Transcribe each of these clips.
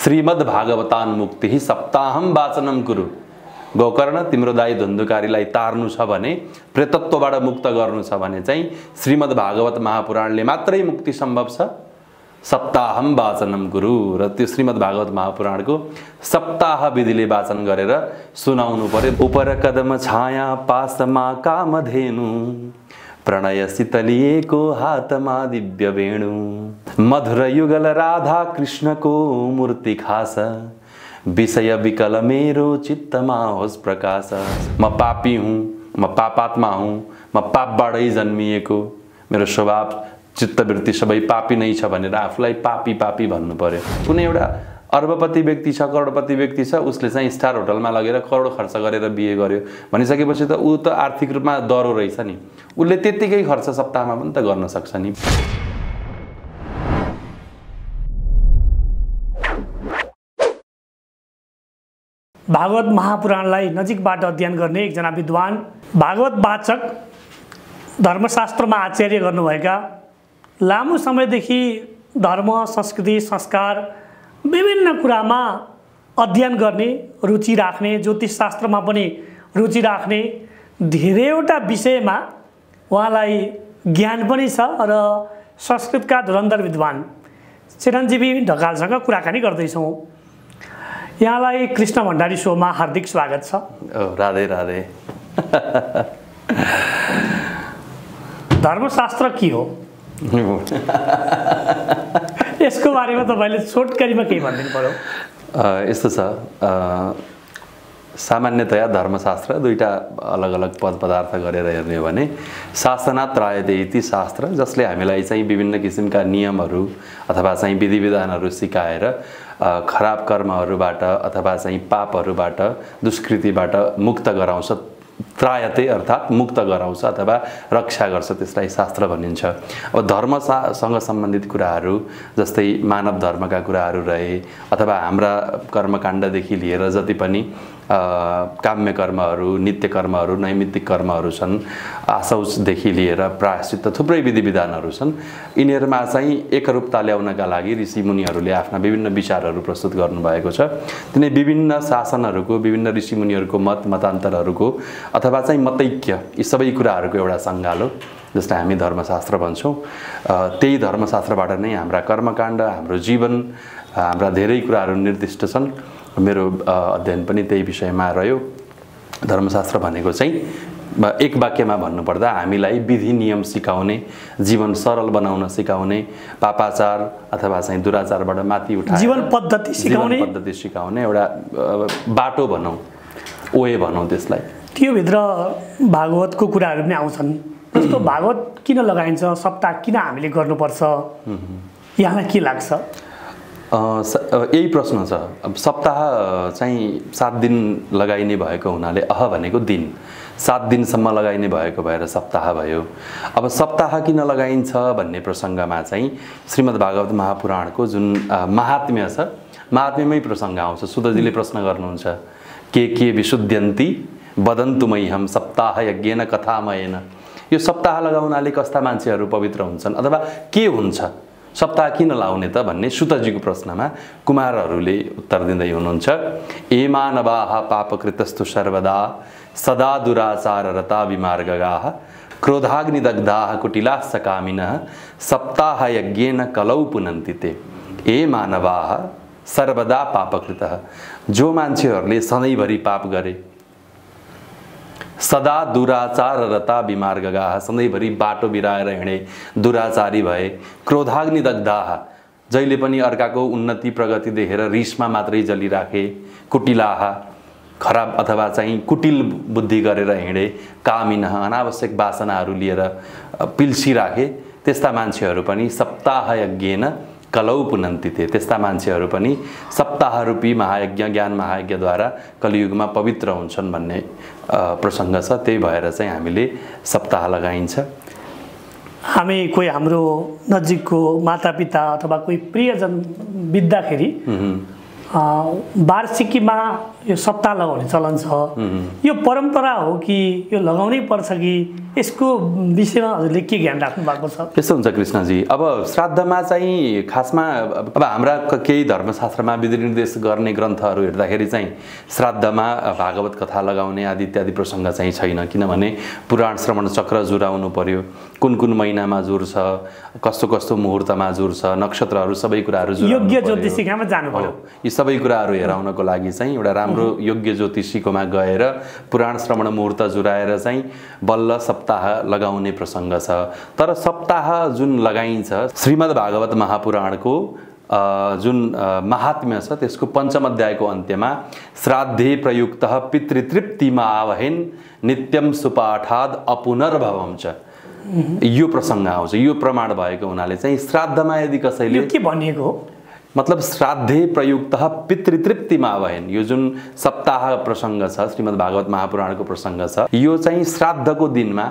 श्रीमद्भागवतान्मुक्तिः सप्ताहं वाचनं कुरु। गोकर्ण तिम्रो दाई धुन्धुकारीलाई तार्नु छ भने, प्रेतत्वबाट मुक्त गर्नु छ भने चाहिँ श्रीमद्भागवत महापुराणले मात्रै मुक्ति सम्भव छ। सप्ताहम वाचनम गुरु र त्यो श्रीमद्भागवत महापुराणको सप्ताह विधिले वाचन गरेर सुनाउनु पर्यो। उपर कदम छाया पासमा कामधेनु, प्रणय शीतलिएको हातमा दिव्य वेणु, मधुर युगल राधा कृष्णको मूर्ति खास, विषय विकल मेरो चित्तमा होस् प्रकाश। म पापी हुँ, म पापात्मा हुँ, म पापबाटै जन्मिएको, मेरो स्वभाव चित्तवृत्ति सबै पापी नै छ भनेर आफूलाई पापी पापी भन्नु पर्यो। कुनै एउटा अर्बपति व्यक्ति छ, करोडपति व्यक्ति छ, उसले चाहिँ स्टार होटलमा लगेर करोड खर्च गरेर बिहे गर्यो भनिसकेपछि त ऊ त आर्थिक रूपमा दरो रहेछ नि, उसले त्यतिकै खर्च सप्ताहमा पनि त गर्न सक्छ नि। भागवत महापुराणलाई नजिकबाट अध्ययन गर्ने एकजना विद्वान, भागवत वाचक, धर्मशास्त्रमा आचार्य गर्नुभएका, लामो समयदेखि धर्म, संस्कृति, संस्कार विभिन्न कुरामा अध्ययन गर्ने, रुचि राख्ने, ज्योतिष शास्त्रमा पनि रुचि राख्ने, धेरैवटा विषयमा उहाँलाई ज्ञान पनि छ र संस्कृतका धुरन्धर विद्वान चिरञ्जीवी ढकालसँग कुराकानी गर्दैछौँ। यहाँलाई कृष्ण भण्डारी शोमा हार्दिक स्वागत छ। राधे राधे। धर्मशास्त्र के हो? यसको बारेमा तपाईले छोटकरीमा केही भनिदिनु पर्यो। यस्तो छ, सामान्यतया धर्मशास्त्र दुईटा अलग अलग पद पदार्थ गरेर हेर्ने हो भने शासनात् त्रायते इति शास्त्र, जसले हामीलाई चाहिँ विभिन्न किसिमका नियमहरू अथवा चाहिँ विधि विधानहरू सिकाएर खराब कर्महरूबाट अथवा चाहिँ पापहरूबाट, दुष्कृतिबाट मुक्त गराउँछ। त्रायते अर्थात् मुक्त गराउँछ अथवा रक्षा गर्छ, त्यसलाई शास्त्र भनिन्छ। अब धर्मसँग सम्बन्धित कुराहरू जस्तै मानव धर्मका कुराहरू रहे अथवा हाम्रा कर्मकाण्डदेखि लिएर जति पनि काम्य कर्महरू, नित्य कर्महरू, नैमित्तिक कर्महरू छन्, आशौचदेखि लिएर प्रायश्चित थुप्रै विधि विधानहरू छन्। यिनीहरूमा चाहिँ एकरूपता ल्याउनका लागि ऋषिमुनिहरूले आफ्ना विभिन्न विचारहरू प्रस्तुत गर्नुभएको छ। तिनै विभिन्न शासनहरूको, विभिन्न ऋषिमुनिहरूको मत मतान्तरहरूको अथवा चाहिँ मतैक्य, यी सबै कुराहरूको एउटा सङ्गालो जसलाई हामी धर्मशास्त्र भन्छौँ। त्यही धर्मशास्त्रबाट नै हाम्रा कर्मकाण्ड, हाम्रो जीवन, हाम्रा धेरै कुराहरू निर्दिष्ट छन्। मेरो अध्ययन पनि त्यही विषयमा रह्यो। धर्मशास्त्र भनेको चाहिँ एक वाक्यमा भन्नुपर्दा हामीलाई विधि नियम सिकाउने, जीवन सरल बनाउन सिकाउने, पापाचार अथवा चाहिँ दुराचारबाट माथि उठाएर जीवन पद्धति सिकाउने एउटा बाटो भनौँ, ओए भनौँ त्यसलाई। त्योभित्र भागवतको कुराहरू पनि आउँछन्। जस्तो भागवत किन लगाइन्छ, सप्ताह किन हामीले गर्नुपर्छ, यहाँलाई के लाग्छ? यही प्रश्न छ। अब सप्ताह चाहिँ 7 दिन लगाइने भएको हुनाले भनेको दिन, 7 दिनसम्म लगाइने भएको भएर सप्ताह भयो। अब सप्ताह किन लगाइन्छ भन्ने प्रसङ्गमा चाहिँ श्रीमद्भागवत महापुराणको जुन महात्म्य छ, महात्म्यमै प्रसङ्ग आउँछ। सुतजीले प्रश्न गर्नुहुन्छ, के विशुद्ध्यन्ति वदन्तु मह्यं सप्ताह यज्ञेन कथामयेन। यो सप्ताह लगाउनाले कस्ता मान्छेहरू पवित्र हुन्छन् अथवा के हुन्छ, सप्ताह किन लाउने त भन्ने सुतजीको प्रश्नमा कुमारहरूले उत्तर दिँदै हुनुहुन्छ। ए मानवाः पापकृतस्तु सर्वदा सदा दुराचाररता विमार्गगाः क्रोधाग्निदग्धाः कुटिलाः सकामिनः सप्ताह यज्ञेन कलौ पुनन्ति ते। ए मानवाः सर्वदा पापकृतः, जो मान्छेहरूले सधैँभरि पाप गरे, सदा दुराचाररता विमार्गगाः, सधैँभरि बाटो बिराएर हिँडे, दुराचारी भए, क्रोधाग्नि दग्धाः, जहिले पनि अर्काको उन्नति प्रगति देखेर रिसमा मात्रै जलिराखे, कुटिलाः, खराब अथवा चाहिँ कुटिल बुद्धि गरेर हिँडे, कामिनः, अनावश्यक वासनाहरू लिएर पिल्सिराखे, त्यस्ता मान्छेहरू पनि सप्ताह यज्ञेन कलौ पुनन्ति ते। त्यस्ता मान्छेहरू पनि सप्ताहरूपी महायज्ञ, ज्ञान महायज्ञद्वारा कलियुगमा पवित्र हुन्छन् भन्ने प्रसङ्ग छ। त्यही भएर चाहिँ हामीले सप्ताह लगाइन्छ। हामी कोही हाम्रो नजिकको मातापिता अथवा कोही प्रियजन बित्दाखेरि वार्षिकीमा यो सप्ताह लगाउने चलन छ, यो परम्परा हो कि यो लगाउनै पर्छ कि यसको विषयमा हजुरले के ज्ञान राख्नु भएको छ? यस्तो हुन्छ कृष्णजी, अब श्राद्धमा चाहिँ खासमा अब हाम्रा केही धर्मशास्त्रमा विधि निर्देश गर्ने ग्रन्थहरू हेर्दाखेरि चाहिँ श्राद्धमा भागवत कथा लगाउने आदि इत्यादि प्रसङ्ग चाहिँ छैन। किनभने पुराण श्रवण चक्र जुराउनु पर्यो, कुन कुन महिनामा जुर्छ, कस्तो कस्तो मुहुर्तमा जुर्छ, नक्षत्रहरू सबै कुराहरू योग्य ज्योतिषीमा जानु पर्यो। यी सबै कुराहरू हेराउनको लागि चाहिँ एउटा राम्रो योग्य ज्योतिषीकोमा गएर पुराण श्रवण मुहुर्त जुराएर चाहिँ बल्ल सप्ताह लगाउने प्रसङ्ग छ। तर सप्ताह जुन लगाइन्छ श्रीमद् भागवत महापुराणको जुन महात्म्य छ त्यसको पञ्चम अध्यायको अन्त्यमा श्राद्धे प्रयुक्त पितृतृप्तिमा आवहेन नित्यम सुपाठाद अपुनर्भवम च यो प्रसङ्ग आउँछ। यो प्रमाण भएको हुनाले चाहिँ श्राद्धमा यदि कसैले के भनिएको हो मतलब श्राद्धे प्रयुक्त पितृतृप्तिमा आवहेन, यो जुन सप्ताह प्रसङ्ग छ श्रीमद् भागवत महापुराणको प्रसङ्ग छ, यो चाहिँ श्राद्धको दिनमा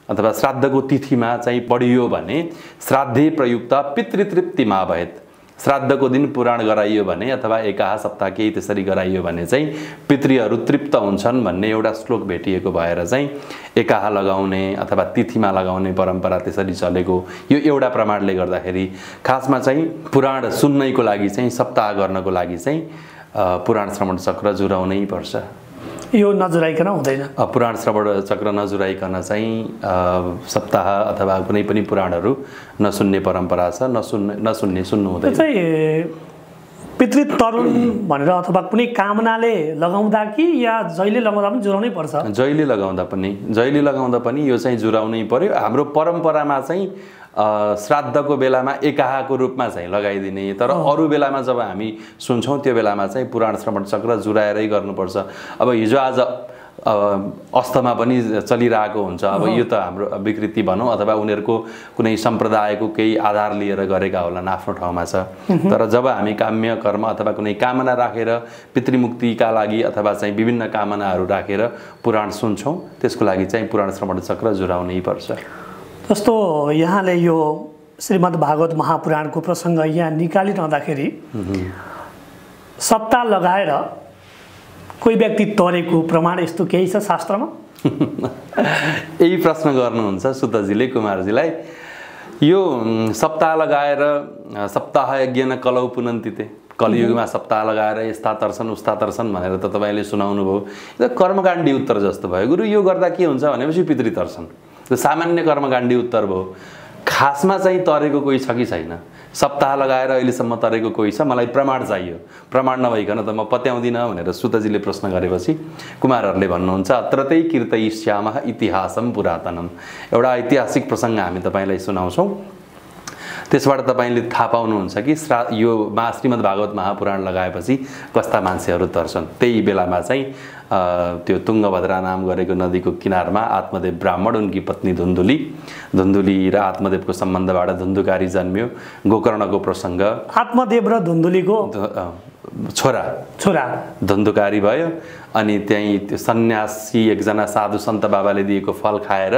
अथवा श्राद्धको तिथिमा चाहिँ पढियो भने श्राद्धे प्रयुक्त पितृतृप्तिमा आवहेत, श्राद्धको दिन पुराण गराइयो भने अथवा एकाहा सप्ताह केही त्यसरी गराइयो भने चाहिँ पितृहरू तृप्त हुन्छन् भन्ने एउटा श्लोक भेटिएको भएर चाहिँ एकाहा लगाउने अथवा तिथिमा लगाउने परम्परा त्यसरी चलेको यो एउटा प्रमाणले गर्दाखेरि खासमा चाहिँ पुराण सुन्नैको लागि चाहिँ सप्ताह गर्नको लागि चाहिँ पुराण श्रवण चक्र जुराउनै पर्छ। यो नजुराइकन हुँदैन। पुराण श्रवण चक्र नजुराइकन चाहिँ सप्ताह अथवा कुनै पनि पुराणहरू नसुन्ने परम्परा छ। नसुन्ने सुन्नु हुँदैन। चाहिँ पितृतरुण भनेर अथवा कुनै कामनाले लगाउँदा कि या जहिले लगाउँदा पनि जुराउनै पर्छ? जहिले लगाउँदा पनि यो चाहिँ जुराउनै पर्यो। हाम्रो परम्परामा चाहिँ श्राद्धको बेलामा एकाहाको रूपमा चाहिँ लगाइदिने, तर अरू बेलामा जब हामी सुन्छौँ त्यो बेलामा चाहिँ पुराण श्रवण चक्र जुराएरै गर्नुपर्छ। अब हिजो आज अस्तमा पनि चलिरहेको हुन्छ। अब यो त हाम्रो विकृति भनौँ अथवा उनीहरूको कुनै सम्प्रदायको केही आधार लिएर गरेका होलान्, आफ्नो ठाउँमा छ। तर जब हामी काम्य कर्म अथवा कुनै कामना राखेर पितृमुक्तिका लागि अथवा चाहिँ विभिन्न कामनाहरू राखेर पुराण सुन्छौँ त्यसको लागि चाहिँ पुराण श्रवण चक्र जुराउनै पर्छ। जस्तो यहाँले यो श्रीमद् भागवत महापुराणको प्रसङ्ग यहाँ निकालिरहँदाखेरि सप्ताह लगाएर कोही व्यक्ति तरेको प्रमाण यस्तो केही छ शास्त्रमा? यही प्रश्न गर्नुहुन्छ सुतजीले कुमारजीलाई। यो सप्ताह लगाएर सप्ताह यज्ञ कलौ पुनन्तिते, कलियुगमा सप्ताह लगाएर यस्ता तर्छन् उस्ता तर्छन् भनेर त तपाईँले सुनाउनु भयो। यो कर्मकाण्डी उत्तर जस्तो भयो। गुरु यो गर्दा के हुन्छ भनेपछि पितृ तर्छन्, त्यो सामान्य कर्मकाण्डी उत्तर भयो। खासमा चाहिँ तरेको कोही छ कि छैन? सप्ताह लगाएर अहिलेसम्म तरेको कोही छ? मलाई प्रमाण चाहियो, प्रमाण नभइकन त म पत्याउँदिनँ भनेर सुतजीले प्रश्न गरेपछि कुमारहरूले भन्नुहुन्छ अत्रतै कीर्तयिष्यामः इतिहासम पुरातनम। एउटा ऐतिहासिक प्रसङ्ग हामी तपाईँलाई सुनाउँछौँ, त्यसबाट तपाईँले थाहा पाउनुहुन्छ कि यो श्रीमद् भागवत महापुराण लगाएपछि कस्ता मान्छेहरू तर्छन्। त्यही बेलामा चाहिँ त्यो तुङ्गभद्रा नाम गरेको नदीको किनारमा आत्मदेव ब्राह्मण, उनकी पत्नी धुन्धुली र आत्मदेवको सम्बन्धबाट धुन्धुकारी जन्मियो। गोकर्णको प्रसङ्ग, आत्मदेव र धुन्धुलीको छोरा धुन्धुकारी भयो। अनि त्यहीँ त्यो सन्यासी एकजना साधु सन्त बाबाले दिएको फल खाएर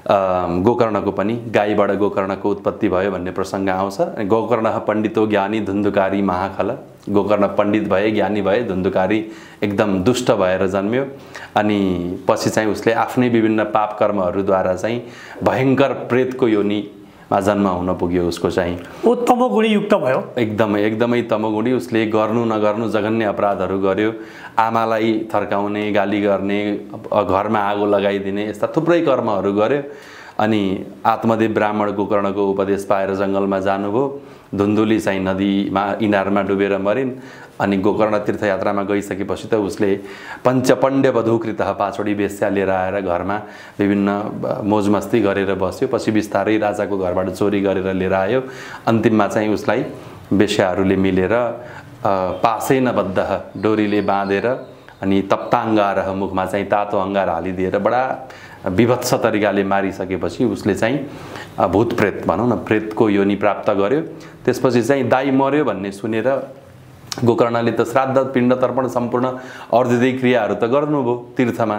गोकर्णको पनि गाईबाट गोकर्णको उत्पत्ति भयो भन्ने प्रसङ्ग आउँछ। गोकर्ण पण्डितो ज्ञानी धुन्धुकारी महाखल, गोकर्ण पण्डित भए, ज्ञानी भए, धुन्धुकारी एकदम दुष्ट भएर जन्मियो। अनि पछि चाहिँ उसले आफ्नै विभिन्न पाप कर्महरूद्वारा चाहिँ भयङ्कर प्रेतको योनिमा जन्म हुन पुग्यो। उसको चाहिँ तमोगुणी युक्त भयो, एकदमै तमोगुणी। उसले गर्नु नगर्नु जघन्य अपराधहरू गर्यो। आमालाई थर्काउने, गाली गर्ने, घरमा आगो लगाइदिने, यस्ता थुप्रै कर्महरू गर्यो। अनि आत्मदेव ब्राह्मण गोकर्णको उपदेश पाएर जङ्गलमा जानुभयो। धुन्धुली चाहिँ नदीमा इनारमा डुबेर मरिन्। अनि गोकर्ण तीर्थयात्रामा गइसकेपछि त उसले पञ्चपण्ड्य वधूकृत, पाँचवटी बेस्या लिएर आएर घरमा विभिन्न मोजमस्ती गरेर बस्यो। पछि बिस्तारै राजाको घरबाट चोरी गरेर लिएर आयो। अन्तिममा चाहिँ उसलाई बेस्याहरूले मिलेर पासेनबद्ध डोरीले बाँधेर अनि तप्ताङ्गार, मुखमा चाहिँ तातो अङ्गार हालिदिएर बडा विभत्स तरिकाले मारिसकेपछि उसले चाहिँ भूत प्रेत भनौँ न, प्रेतको योनि प्राप्त गर्यो। त्यसपछि चाहिँ दाइ मर्यो भन्ने सुनेर गोकर्णले त श्राद्ध पिण्ड तर्पण सम्पूर्ण अर्धेदै क्रियाहरू त गर्नुभयो तीर्थमा।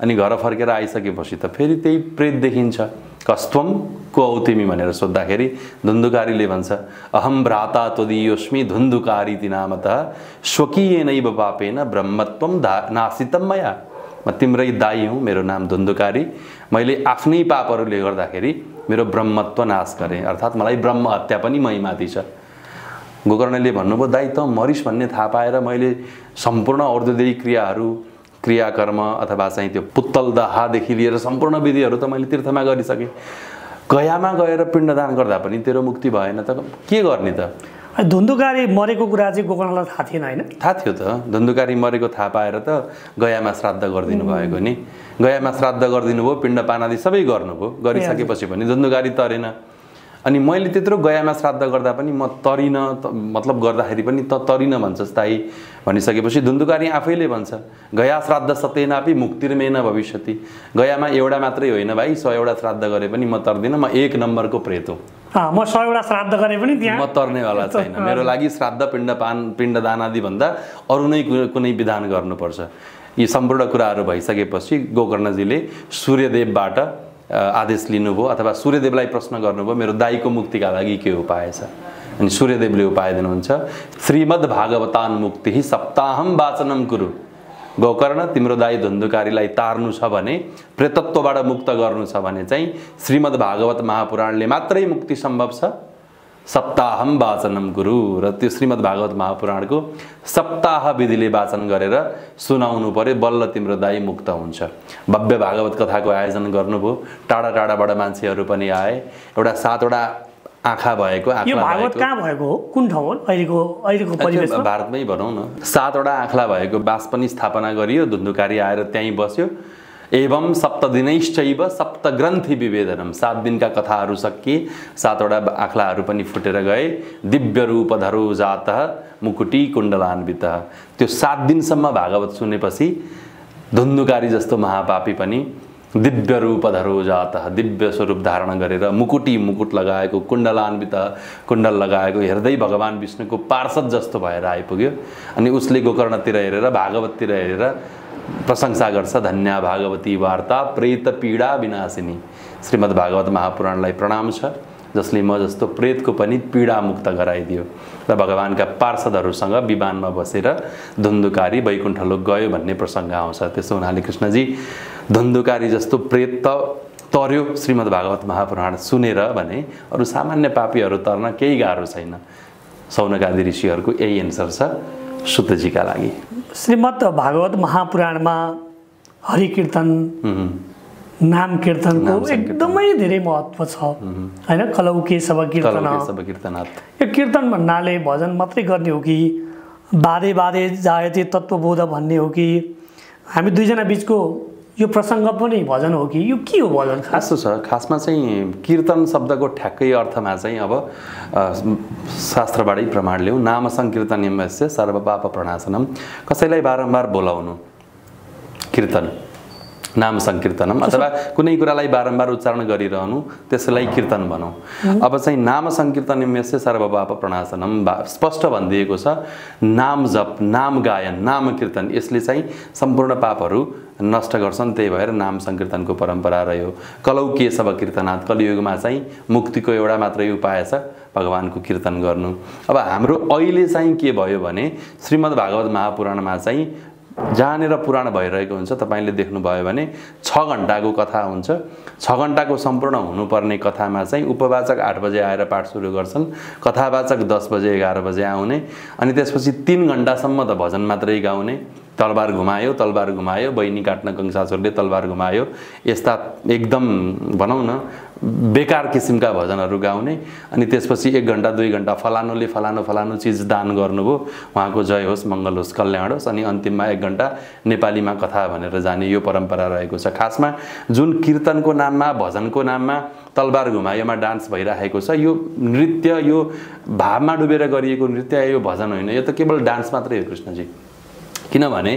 अनि घर फर्केर आइसकेपछि त फेरि त्यही प्रेत देखिन्छ। कस्त्वम को औतिमी भनेर सोद्धाखेरि धुन्धुकारीले भन्छ अहम भ्राता त्वदीयोस्मि धुन्धुकारीति नामतः स्वकीयेनैव पापेन ब्रह्मत्वम नासितम मया। म तिम्रै दाई हुँ, मेरो नाम धुन्धुकारी, मैले आफ्नै पापहरूले गर्दाखेरि मेरो ब्रह्मत्व नाश गरेँ, अर्थात् मलाई ब्रह्म हत्या पनि मैमाथि छ। गोकर्णले भन्नुभयो दाई त मरिस भन्ने थाहा पाएर मैले सम्पूर्ण और्ध्वदेही क्रियाकर्म अथवा चाहिँ त्यो पुत्तल दाहदेखि लिएर सम्पूर्ण विधिहरू त मैले तीर्थमा गरिसकेँ, गयामा गएर पिण्डदान गर्दा पनि तेरो मुक्ति भएन त के गर्ने त? धुन्धुकारी मरेको कुरा चाहिँ गोकर्णलाई थाहा थिएन होइन? थाहा थियो त, धुन्धुकारी मरेको थाहा पाएर त गयामा श्राद्ध गरिदिनु भएको नि। गयामा श्राद्ध गरिदिनु भयो, पिण्डपान आदि सबै गर्नुभयो, गरिसकेपछि पनि धुन्धुकारी तरेन। अनि मैले त्यत्रो गयामा श्राद्ध गर्दा पनि म तरिन, मतलब गर्दाखेरि पनि त तरिन भन्छस् ताई भनिसकेपछि धुन्धुकारी आफैले भन्छ गया श्राद्ध सतेनापि मुक्तिर्मेन भविष्यति। गयामा एउटा मात्रै होइन भाइ, 100 वटा श्राद्ध गरे पनि म तर्दिनँ, म 1 नम्बरको प्रेत हुँ। म 100 वटा श्राद्ध गरे पनि त्यहाँ म तर्नेवाला छैन। मेरो लागि श्राद्ध पिण्डदान आदि भन्दा अरू नै कुनै विधान गर्नुपर्छ। यी सम्पूर्ण कुराहरू भइसकेपछि गोकर्णजीले सूर्यदेवबाट आदेश लिनुभयो अथवा सूर्यदेवलाई प्रश्न गर्नुभयो मेरो दाईको मुक्तिका लागि के उपाय छ। अनि सूर्यदेवले उपाय दिनुहुन्छ श्रीमद् भागवतान् मुक्ति सप्ताहम वाचनम कुरु। गोकर्ण तिम्रो दाई धुन्धुकारीलाई तार्नु छ भने, प्रेतत्वबाट मुक्त गर्नु छ भने चाहिँ श्रीमद् भागवत महापुराणले मात्रै मुक्ति सम्भव छ। सप्ताहम वाचनम गुरु र त्यो श्रीमद् भागवत महापुराणको सप्ताह विधिले वाचन गरेर सुनाउनु पर्यो, बल्ल तिम्रो दाई मुक्त हुन्छ। भव्य भागवत कथाको आयोजन गर्नुभयो, टाढा टाढाबाट मान्छेहरू पनि आए। एउटा 7 वटा आँखा भएको, यो भागवत कहाँ भएको हो, कुन ठाउँ हो अहिलेको परिवेशमा? भारतमै भनौँ न। 7 वटा आँखा भएको बास पनि स्थापना गरियो, धुन्धुकारी आएर त्यहीँ बस्यो। एवं सप्तदिनैश्चैव सप्तग्रन्थि विभेदनम, 7 दिनका कथाहरू सकिए, 7 वटा आँखाहरू पनि फुटेर गए। दिव्य रूपधरो जातः मुकुटी कुण्डलान्वितः। त्यो 7 दिनसम्म भागवत सुनेपछि धुन्धुकारी जस्तो महापापी पनि दिव्य रूपधरो जातः, दिव्य स्वरूप धारण गरेर मुकुट लगाएको, कुण्डलान्वित कुण्डल लगाएको, हेर्दै भगवान विष्णुको पार्षद जस्तो भएर आइपुग्यो। अनि उसले गोकर्णतिर हेरेर भागवततिर हेरेर प्रशंसा गर्छ धन्या भागवती वार्ता प्रेत पीडा विनाशिनी। श्रीमद् भागवत महापुराणलाई प्रणाम छ जसले म जस्तो प्रेतको पनि पीडा मुक्त गराइदियो। र भगवानका पार्षदहरूसँग विमानमा बसेर धुन्धुकारी वैकुण्ठ लोक गयो भन्ने प्रसङ्ग आउँछ। त्यसो हुनाले कृष्णजी धुन्धुकारी जस्तो प्रेत त तर्यो श्रीमद् भागवत महापुराण सुनेर भने अरू सामान्य पापीहरू तर्न केही गाह्रो छैन। सौनकादि ऋषिहरूको यही एन्सर छ सुतजीका लागि। श्रीमद् भागवत महापुराणमा हरि कीर्तन, नाम कीर्तनको एकदमै धेरै महत्त्व छ हैन? कलौ केशव कीर्तनात्। यो कीर्तन भन्नाले भजन मात्रै गर्ने हो कि बाधे बाधे जायते तत्त्वबोध भन्ने हो कि हामी दुईजना बिचको यो प्रसङ्ग पनि भजन हो कि यो के हो भजन? खासो छ। खासमा चाहिँ कीर्तन शब्दको ठ्याक्कै अर्थमा चाहिँ अब शास्त्रबाटै प्रमाण ल्याउँ। नाम संकीर्तनमस्य सर्वपाप प्रणाशनम, कसैलाई बारम्बार बोलाउनु कीर्तन, नाम संकीर्तनम, अथवा कुनै कुरालाई बारम्बार उच्चारण गरिरहनु त्यसलाई कीर्तन भनौँ। अब चाहिँ नाम संकीर्तनमस्य सर्वपाप प्रणाशनम स्पष्ट भनिदिएको छ। नाम जप, नाम गायन, नाम कीर्तन यसले चाहिँ सम्पूर्ण पापहरू नष्ट गर्छन्। त्यही भएर नाम संकीर्तनको परम्परा रह्यो। कलौ केशव कीर्तनात्, कलियुगमा चाहिँ मुक्तिको एउटा मात्रै उपाय छ भगवानको कीर्तन गर्नु। अब हाम्रो अहिले चाहिँ के भयो भने श्रीमद् भागवत महापुराणमा चाहिँ जहाँनिर पुराण भइरहेको हुन्छ तपाईँले देख्नुभयो भने 6 घण्टाको कथा हुन्छ। 6 घण्टाको सम्पूर्ण हुनुपर्ने कथामा चाहिँ उपवाचक 8 बजे आएर पाठ सुरु गर्छन्, कथावाचक 10 बजे 11 बजे आउने, अनि त्यसपछि 3 घण्टासम्म त भजन मात्रै गाउने। तलवार घुमायो, बहिनी काट्न कंसासुरले तलवार घुमायो, यस्ता एकदम भनौँ न बेकार किसिमका भजनहरू गाउने। अनि त्यसपछि 1 घण्टा 2 घण्टा फलानुले फलानु चिज दान गर्नुभयो, उहाँको जय होस्, मङ्गल होस्, कल्याण होस्, अनि अन्तिममा 1 घण्टा नेपालीमा कथा भनेर जाने यो परम्परा रहेको छ। खासमा जुन कीर्तनको नाममा, भजनको नाममा तलवार घुमायोमा डान्स भइरहेको छ, यो नृत्य, यो भावमा डुबेर गरिएको नृत्य, यो भजन होइन, यो त केवल डान्स मात्रै हो कृष्णजी। किनभने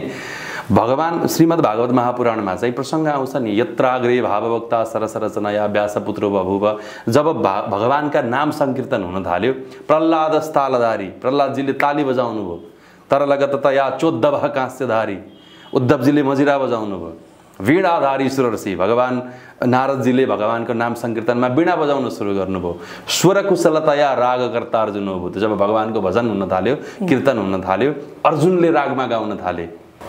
भगवान श्रीमद् भागवत महापुराणमा चाहिँ प्रसङ्ग आउँछ नि, यत्राग्रे भाववक्ता सरसरचनया व्यासपुत्रो बभूव। जब भगवानका नाम संकीर्तन हुन थाल्यो, प्रह्लादस्तालधारी, प्रह्लादजीले ताली बजाउनु भयो, तर लगततया चोद्धव काँस्यधारी, उद्धवजीले मजिरा बजाउनु भयो, वीणाधारी सुरर्षि भगवान नारदजीले भगवानको नाम संकीर्तनमा वीणा बजाउन सुरु गर्नुभयो। स्वर कुशलतया रागकर्ता अर्जुन हो। जब भगवानको भजन हुन थाल्यो, कीर्तन हुन थाल्यो, अर्जुनले रागमा गाउन थाले।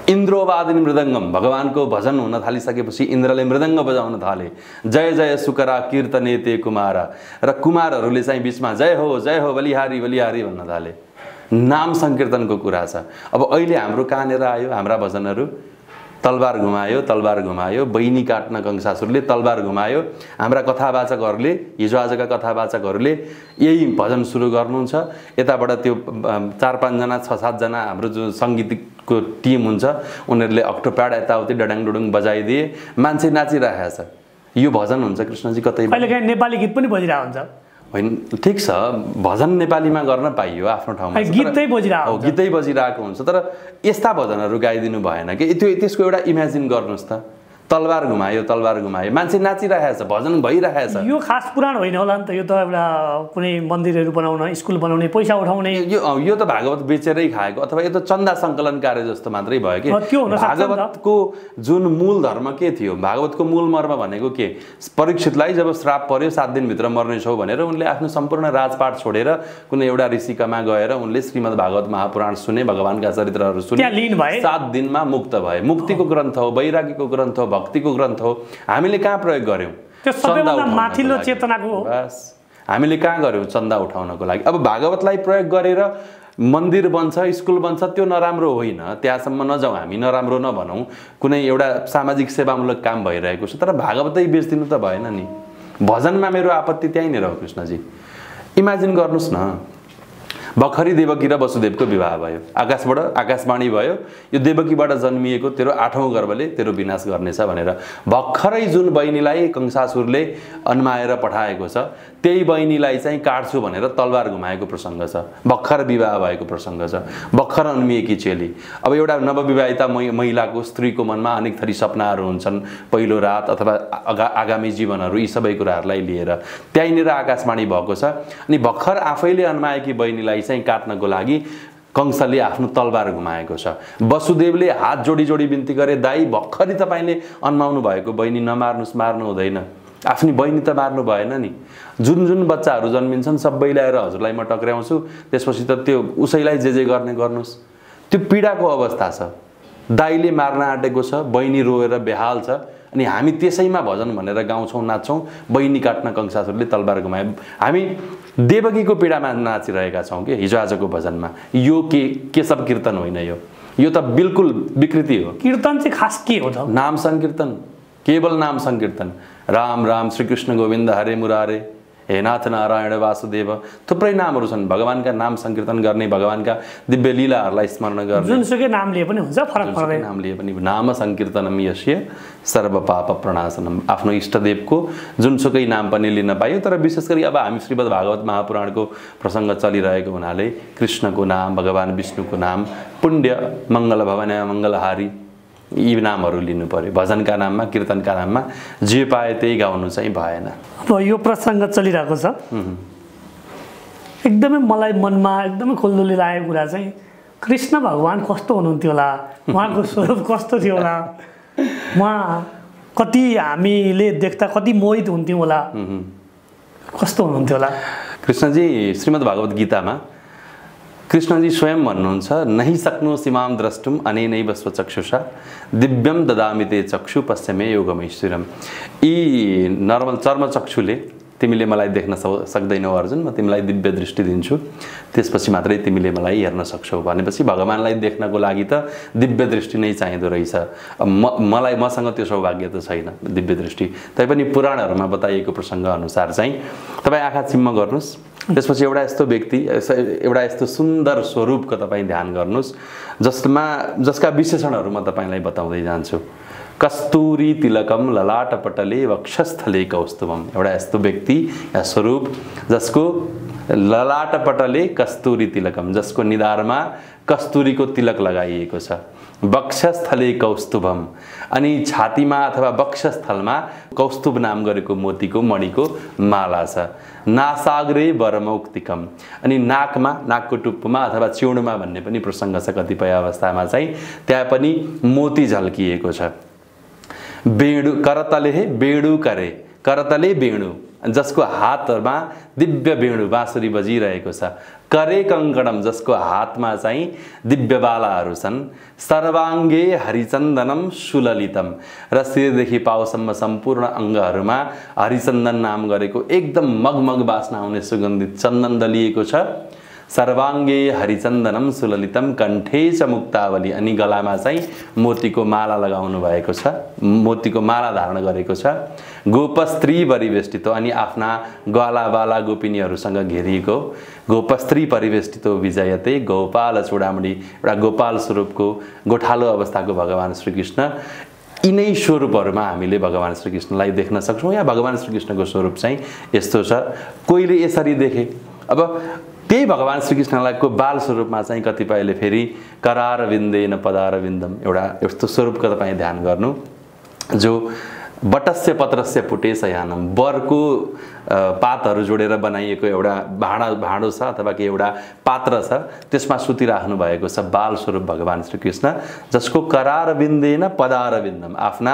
इन्द्रोवादिनी मृदङ्गम भगवानको भजन हुन थालिसकेपछि इन्द्रले मृदङ्ग बजाउन थाले। जय जय सुकरा कीर्तने ते कुमारा, र कुमारहरूले चाहिँ बिचमा जय हो बलिहारी बलिहारी भन्न थाले। नाम संकीर्तनको कुरा छ। अब अहिले हाम्रो कहाँनिर आयो हाम्रा भजनहरू? तलवार घुमायो, बहिनी काट्न कंसासुरले तलवार घुमायो। हाम्रा कथावाचकहरूले, हिजो आजका कथावाचकहरूले यही भजन सुरु गर्नुहुन्छ। यताबाट त्यो 4-5 जना 6-7 जना हाम्रो जो सङ्गीतको टिम हुन्छ उनीहरूले अक्टोप्याड यताउति डडाङडुडुङ बजाइदिए, मान्छे नाचिरहेको छ। यो भजन हुन्छ कृष्णजी? कतै कहिलेकाहीँ नेपाली गीत पनि बजिरहेको हुन्छ। होइन, ठिक छ, भजन नेपालीमा गर्न पाइयो आफ्नो ठाउँमा, गीतै बजिरहेको हुन्छ। तर यस्ता भजनहरू गाइदिनु भएन कि? त्यसको एउटा इमेजिन गर्नुहोस् त। तलवार घुमायो, मान्छे नाचिरहेछ, भजन भइरहेछ। यो खास पुराण होइन होला नि त? यो त एउटा कुनै मन्दिरहरू बनाउन, स्कुल बनाउने, पैसा उठाउने। यो त भागवत बेचेरै खाएको अथवा यो त चन्दा सङ्कलन कार्य जस्तो मात्रै भयो कि। भागवतको जुन मूल धर्म के थियो? भागवतको मूल मर्म भनेको के? परीक्षितलाई जब श्राप पर्यो 7 दिनभित्र मर्नेछौ भनेर उनले आफ्नो सम्पूर्ण राजपाट छोडेर कुनै एउटा ऋषिकामा गएर उनले श्रीमद् भागवत महापुराण सुने, भगवानका चरित्रहरू सुने, 7 दिनमा मुक्त भए। मुक्तिको ग्रन्थ हो, वैरागीको ग्रन्थ हो, भक्तिको ग्रन्थ हो। हामीले कहाँ प्रयोग गर्यौं? त्यो सबैभन्दा माथिल्लो चेतनाको हो। बस हामीले कहाँ गर्यौं? चन्दा उठाउनको लागि। अब भागवतलाई प्रयोग गरेर मन्दिर बन्छ, स्कुल बन्छ, त्यो नराम्रो होइन, त्यहाँसम्म नजाउँ हामी, नराम्रो नभनौँ। कुनै एउटा सामाजिक सेवामूलक काम भइरहेको छ, तर भागवतै बेच्दिनु त भएन नि। भजनमा मेरो आपत्ति त्यहीँनिर हो कृष्णजी। इमेजिन गर्नुहोस् न, भर्खरै देवकी र वसुदेवको विवाह भयो, आकाशबाट आकाशवाणी भयो, यो देवकीबाट जन्मिएको तेरो 8औं गर्भले तेरो विनाश गर्नेछ भनेर। भर्खरै जुन बहिनीलाई कंसासुरले अन्माएर पठाएको छ त्यही बहिनीलाई चाहिँ काट्छु भनेर तलवार घुमाएको प्रसङ्ग छ। भर्खर विवाह भएको प्रसङ्ग छ, भर्खर अन्मिएकी चेली। अब एउटा नवविवाहिता महिलाको, स्त्रीको मनमा अनेक थरी सपनाहरू हुन्छन्, पहिलो रात अथवा आगामी जीवनहरू, यी सबै कुराहरूलाई लिएर त्यहीँनिर आकाशवाणी भएको छ। अनि भर्खर आफैले अन्माएकी बहिनीलाई चाहिँ काट्नको लागि कंसले आफ्नो तलवार घुमाएको छ। वसुदेवले हात जोडी जोडी बिन्ती गरे, दाइ भर्खरै तपाईँले अन्माउनु भएको बहिनी नमार्नुस्, मार्नु हुँदैन, आफ्नी बहिनी त मार्नु भएन नि। जुन जुन बच्चाहरू जन्मिन्छन् सबै ल्याएर हजुरलाई म टक्र्याउँछु, त्यसपछि त त्यो उसैलाई जे गर्ने गर्नुहोस्। त्यो पीडाको अवस्था छ। दाइले मार्न आँटेको छ, बहिनी रोएर बेहाल छ, अनि हामी त्यसैमा भजन भनेर गाउँछौँ, नाच्छौँ। बहिनी काट्न कंसासुरले तलवार घुमाए, हामी देवकीको पीडामा नाचिरहेका छौँ कि हिजो आजको भजनमा। यो के सब कीर्तन होइन, यो त बिल्कुल विकृति हो। कीर्तन चाहिँ खास के हो त? नाम संकीर्तन, केवल नाम संकीर्तन। राम राम श्री कृष्ण गोविन्द हरे मुरारे, हे नाथ नारायण वासुदेव, थुप्रै नामहरू छन्। भगवानका नाम संकीर्तन गर्ने, भगवानका दिव्य लीलाहरूलाई स्मरण गर्ने, जुनसुकै नाम लिए पनि हुन्छ, फरक पर्दैन। नाम लिए पनि नाम संकीर्तनम यस्य सर्व पाप प्रणाशनम। आफ्नो इष्टदेवको जुनसुकै नाम पनि लिन पाइयो। तर विशेष गरी अब हामी श्रीमद् भागवत महापुराणको प्रसङ्ग चलिरहेको हुनाले कृष्णको नाम, भगवान विष्णुको नाम, पुण्य मङ्गल भवन मङ्गलहारी, यी नामहरू लिनु पर्यो। भजनका नाममा, कीर्तनका नाममा जे पाए त्यही गाउनु चाहिँ भएन। अब यो प्रसङ्ग चलिरहेको छ, एकदमै मलाई मनमा एकदमै खुल्दुली लागेको कुरा चाहिँ कृष्ण भगवान कस्तो हुनुहुन्थ्यो होला, उहाँको स्वरूप कस्तो थियो होला, उहाँ कति हामीले देख्दा कति मोहित हुन्थ्यौँ होला, कस्तो हुनुहुन्थ्यो होला? कृष्णजी श्रीमद् भागवत गीतामा कृष्णजी स्वयं भन्नुहुन्छ, नहि सक्नु सीमाम द्रष्टुम अनेनैव स्वचक्षुषा दिव्यम ददामि ते चक्षु पश्चिमे योगमैश्वरम। यी नर्मल चर्मचक्षुले तिमीले मलाई देख्न सक्दैनौ अर्जुन, म तिमीलाई दिव्य दृष्टि दिन्छु, त्यसपछि मात्रै तिमीले मलाई हेर्न सक्छौ। भनेपछि भगवानलाई देख्नको लागि त दिव्य दृष्टि नै चाहिँदो रहेछ। मसँग त्यो सौभाग्य त छैन दिव्य दृष्टि। तैपनि पुराणहरूमा बताइएको प्रसङ्ग अनुसार चाहिँ तपाईँ आँखा चिम्म गर्नुहोस्, त्यसपछि एउटा यस्तो व्यक्ति, एउटा यस्तो सुन्दर स्वरूपको तपाईँ ध्यान गर्नुहोस् जसका विशेषणहरू म तपाईँलाई बताउँदै जान्छु। कस्तूरी तिलकम ललाटपटले वक्षस्थले कौस्तुभम। एउटा यस्तो व्यक्ति या स्वरूप जसको ललाटपटले कस्तूरी तिलकम, जसको निधारमा कस्तुरीको तिलक लगाइएको छ। वक्षस्थले कौस्तुभम, अनि छातीमा अथवा वक्षस्थलमा कौस्तुभ नाम गरेको मोतीको मणिको माला छ। नासाग्रे वरमौक्तिकम, अनि नाकमा, नाकको टुप्पोमा अथवा चिउडमा भन्ने पनि प्रसङ्ग छ कतिपय अवस्थामा चाहिँ, त्यहाँ पनि मोती झल्किएको छ। वेणु करतले वेणु करे, करतले वेणु, जसको हातमा दिव्य वेणु बाँसुरी बजिरहेको छ। करे कङ्कडम, जसको हातमा चाहिँ दिव्य बालाहरू छन्। सर्वाङ्गे हरिचन्दनम सुललितम, र शिरदेखि पाउसम्म सम्पूर्ण अङ्गहरूमा हरिचन्दन नाम गरेको एकदम मगमग बास्ना आउने सुगन्धित चन्दन दलिएको छ। सर्वाङ्गे हरिचन्दनम सुललितम कण्ठे च मुक्तावली, अनि गलामा चाहिँ मोतीको माला लगाउनु भएको छ, मोतीको माला धारण गरेको छ। गोपस्त्री परिवेष्टितो, अनि आफ्ना ग्वाला बाला गोपिनीहरूसँग घेरिएको। गोपस्त्री परिवेष्टितो विजयते, गोपाल चूडामणि, एउटा गोपाल स्वरूपको गोठालो अवस्थाको भगवान श्रीकृष्ण। यिनै स्वरूपहरूमा हामीले भगवान श्रीकृष्णलाई देख्न सक्छौँ। या भगवान श्रीकृष्णको स्वरूप चाहिँ यस्तो छ। कोहीले यसरी देखे, अब त्यही भगवान श्रीकृष्णलाई को बाल स्वरूपमा चाहिँ कतिपयले फेरि करार विन्देन पदार विन्दम, एउटा यस्तो स्वरूपको तपाईँ ध्यान गर्नु, जो बटस्य पत्रस्य पुटेश यानम, बरको पातहरू जोडेर बनाइएको एउटा भाँडो छ अथवा कि एउटा पात्र छ, त्यसमा सुतिराख्नु भएको छ बाल स्वरूप भगवान श्रीकृष्ण, जसको करार विन्देन पदार विन्दम, आफ्ना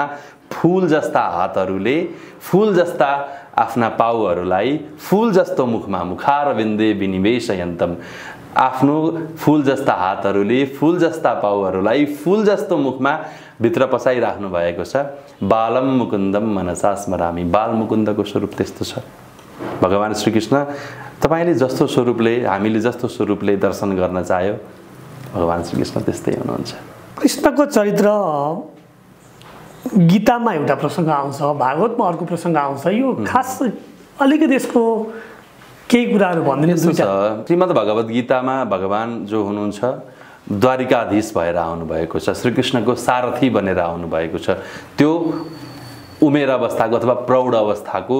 फूल जस्ता हातहरूले, फूल जस्ता आफ्ना पाउहरूलाई फूल जस्तो मुखमा, मुखार विन्दे विनिवेशयन्तम, आफ्नो फूल जस्ता हातहरूले फूल जस्ता पाउहरूलाई फूल जस्तो मुखमा भित्र पसाइराख्नु भएको छ। बालम मुकुन्दम मनसा स्मरामी, बाल मुकुन्दको स्वरूप त्यस्तो छ भगवान श्रीकृष्ण। तपाईँले जस्तो स्वरूपले, हामीले जस्तो स्वरूपले दर्शन गर्न चाह्यो, भगवान श्रीकृष्ण त्यस्तै हुनुहुन्छ। कृष्णको चरित्र गीतामा एउटा प्रसङ्ग आउँछ, भागवतमा अर्को प्रसङ्ग आउँछ। यो खास अलिकति यसको केही कुराहरू भनिदिनु छ। श्रीमद् भगवत गीतामा भगवान जो हुनुहुन्छ द्वारिकाधीश भएर आउनुभएको छ, श्रीकृष्णको सारथी बनेर आउनुभएको छ। त्यो उमेर अवस्थाको अथवा प्रौढ अवस्थाको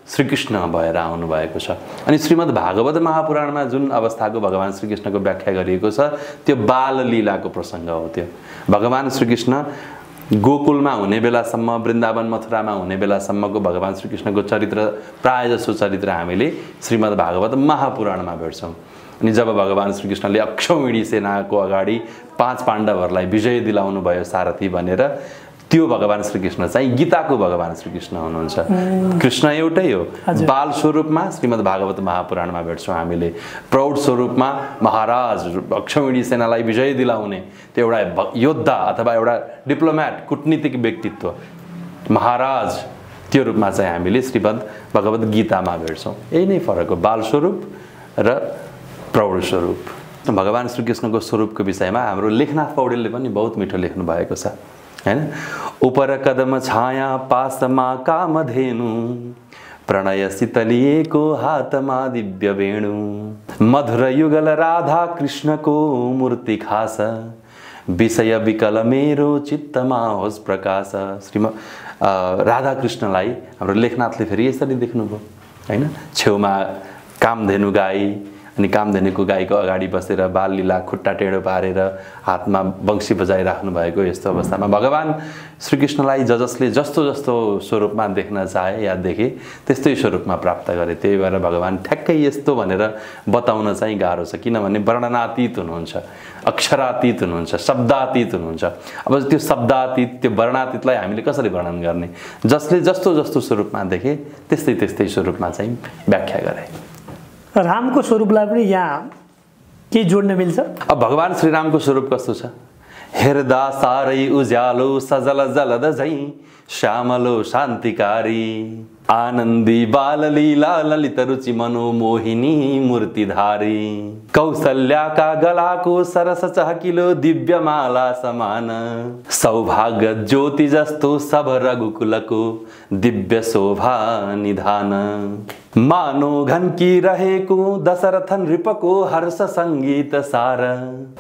श्रीकृष्ण भएर आउनुभएको छ। अनि श्रीमद् भागवत महापुराणमा जुन अवस्थाको भगवान श्रीकृष्णको व्याख्या गरिएको छ, त्यो बाल लीलाको प्रसङ्ग हो। त्यो भगवान श्रीकृष्ण गोकुलमा हुने बेलासम्म, वृन्दावन मथुरामा हुने बेलासम्मको भगवान श्रीकृष्णको चरित्र, प्रायःजसो चरित्र हामीले श्रीमद् भागवत महापुराणमा भेट्छौँ। अनि जब भगवान श्रीकृष्णले अक्षौहिणी सेनाको अगाडि 5 पाण्डवहरूलाई विजय दिलाउनु भयो सारथी बनेर, त्यो भगवान श्रीकृष्ण चाहिँ गीताको भगवान श्रीकृष्ण हुनुहुन्छ। कृष्ण एउटै हो। बाल स्वरूपमा श्रीमद् भागवत महापुराणमा भेट्छौँ हामीले, प्रौढ स्वरूपमा महाराज अक्षौहिणी सेनालाई विजय दिलाउने त्यो एउटा योद्धा अथवा एउटा डिप्लोमेट, कूटनीतिक व्यक्तित्व महाराज, त्यो रूपमा चाहिँ हामीले श्रीमद् भगवत गीतामा भेट्छौँ। यही नै फरक हो, बाल स्वरूप र प्रौढ स्वरूप। भगवान श्रीकृष्णको स्वरूपको विषयमा हाम्रो लेखनाथ पौडेलले पनि बहुत मिठो लेख्नु भएको छ, हैन। उपर कदम छाया पासमा कामधेनु, प्रणय शीतलिएको हातमा दिव्य वेणु, मधुर युगल राधा कृष्णको मूर्ति खास, विषय विकल मेरो चित्तमा होस् प्रकाश। राधा कृष्णलाई हाम्रो लेखनाथले फेरि यसरी देख्नुभयो, हैन। छेउमा कामधेनु गाई, अनि कामधेनुको गाईको अगाडि बसेर बाल लीला, खुट्टा टेढो पारेर हातमा वंशी बजाइराख्नु भएको यस्तो अवस्थामा भगवान श्रीकृष्णलाई जसले जस्तो जस्तो स्वरूपमा देख्न चाहे या देखे त्यस्तै स्वरूपमा प्राप्त गरे। त्यही भएर भगवान ठ्याक्कै यस्तो भनेर बताउन चाहिँ गाह्रो छ, किनभने वर्णनातीत हुनुहुन्छ, अक्षरातीत हुनुहुन्छ, शब्दातीत हुनुहुन्छ। अब त्यो शब्दातीत, त्यो वर्णातीतलाई हामीले कसरी वर्णन गर्ने? जसले जस्तो जस्तो स्वरूपमा देखे त्यस्तै त्यस्तै स्वरूपमा चाहिँ व्याख्या गरे। रामको स्वरूपलाई पनि यहाँ के जोड्न मिल्छ? अब भगवान श्रीरामको स्वरूप कस्तो छ? हेर्दा सारै उज्यालो सजल जलद झै, श्यामलो शान्तिकारी, आनन्दी बाललीला ललित रुचि मनोमोहिनी मूर्तिधारी, कौशल्याका गलाको सरस चहकिलो दिव्यमाला समान, सौभाग्य ज्योति जस्तो सब रघुकुलको दिव्य शोभा निधान, मानो घनकी रहेको दशरथ नृपको हर्ष सङ्गीत सार,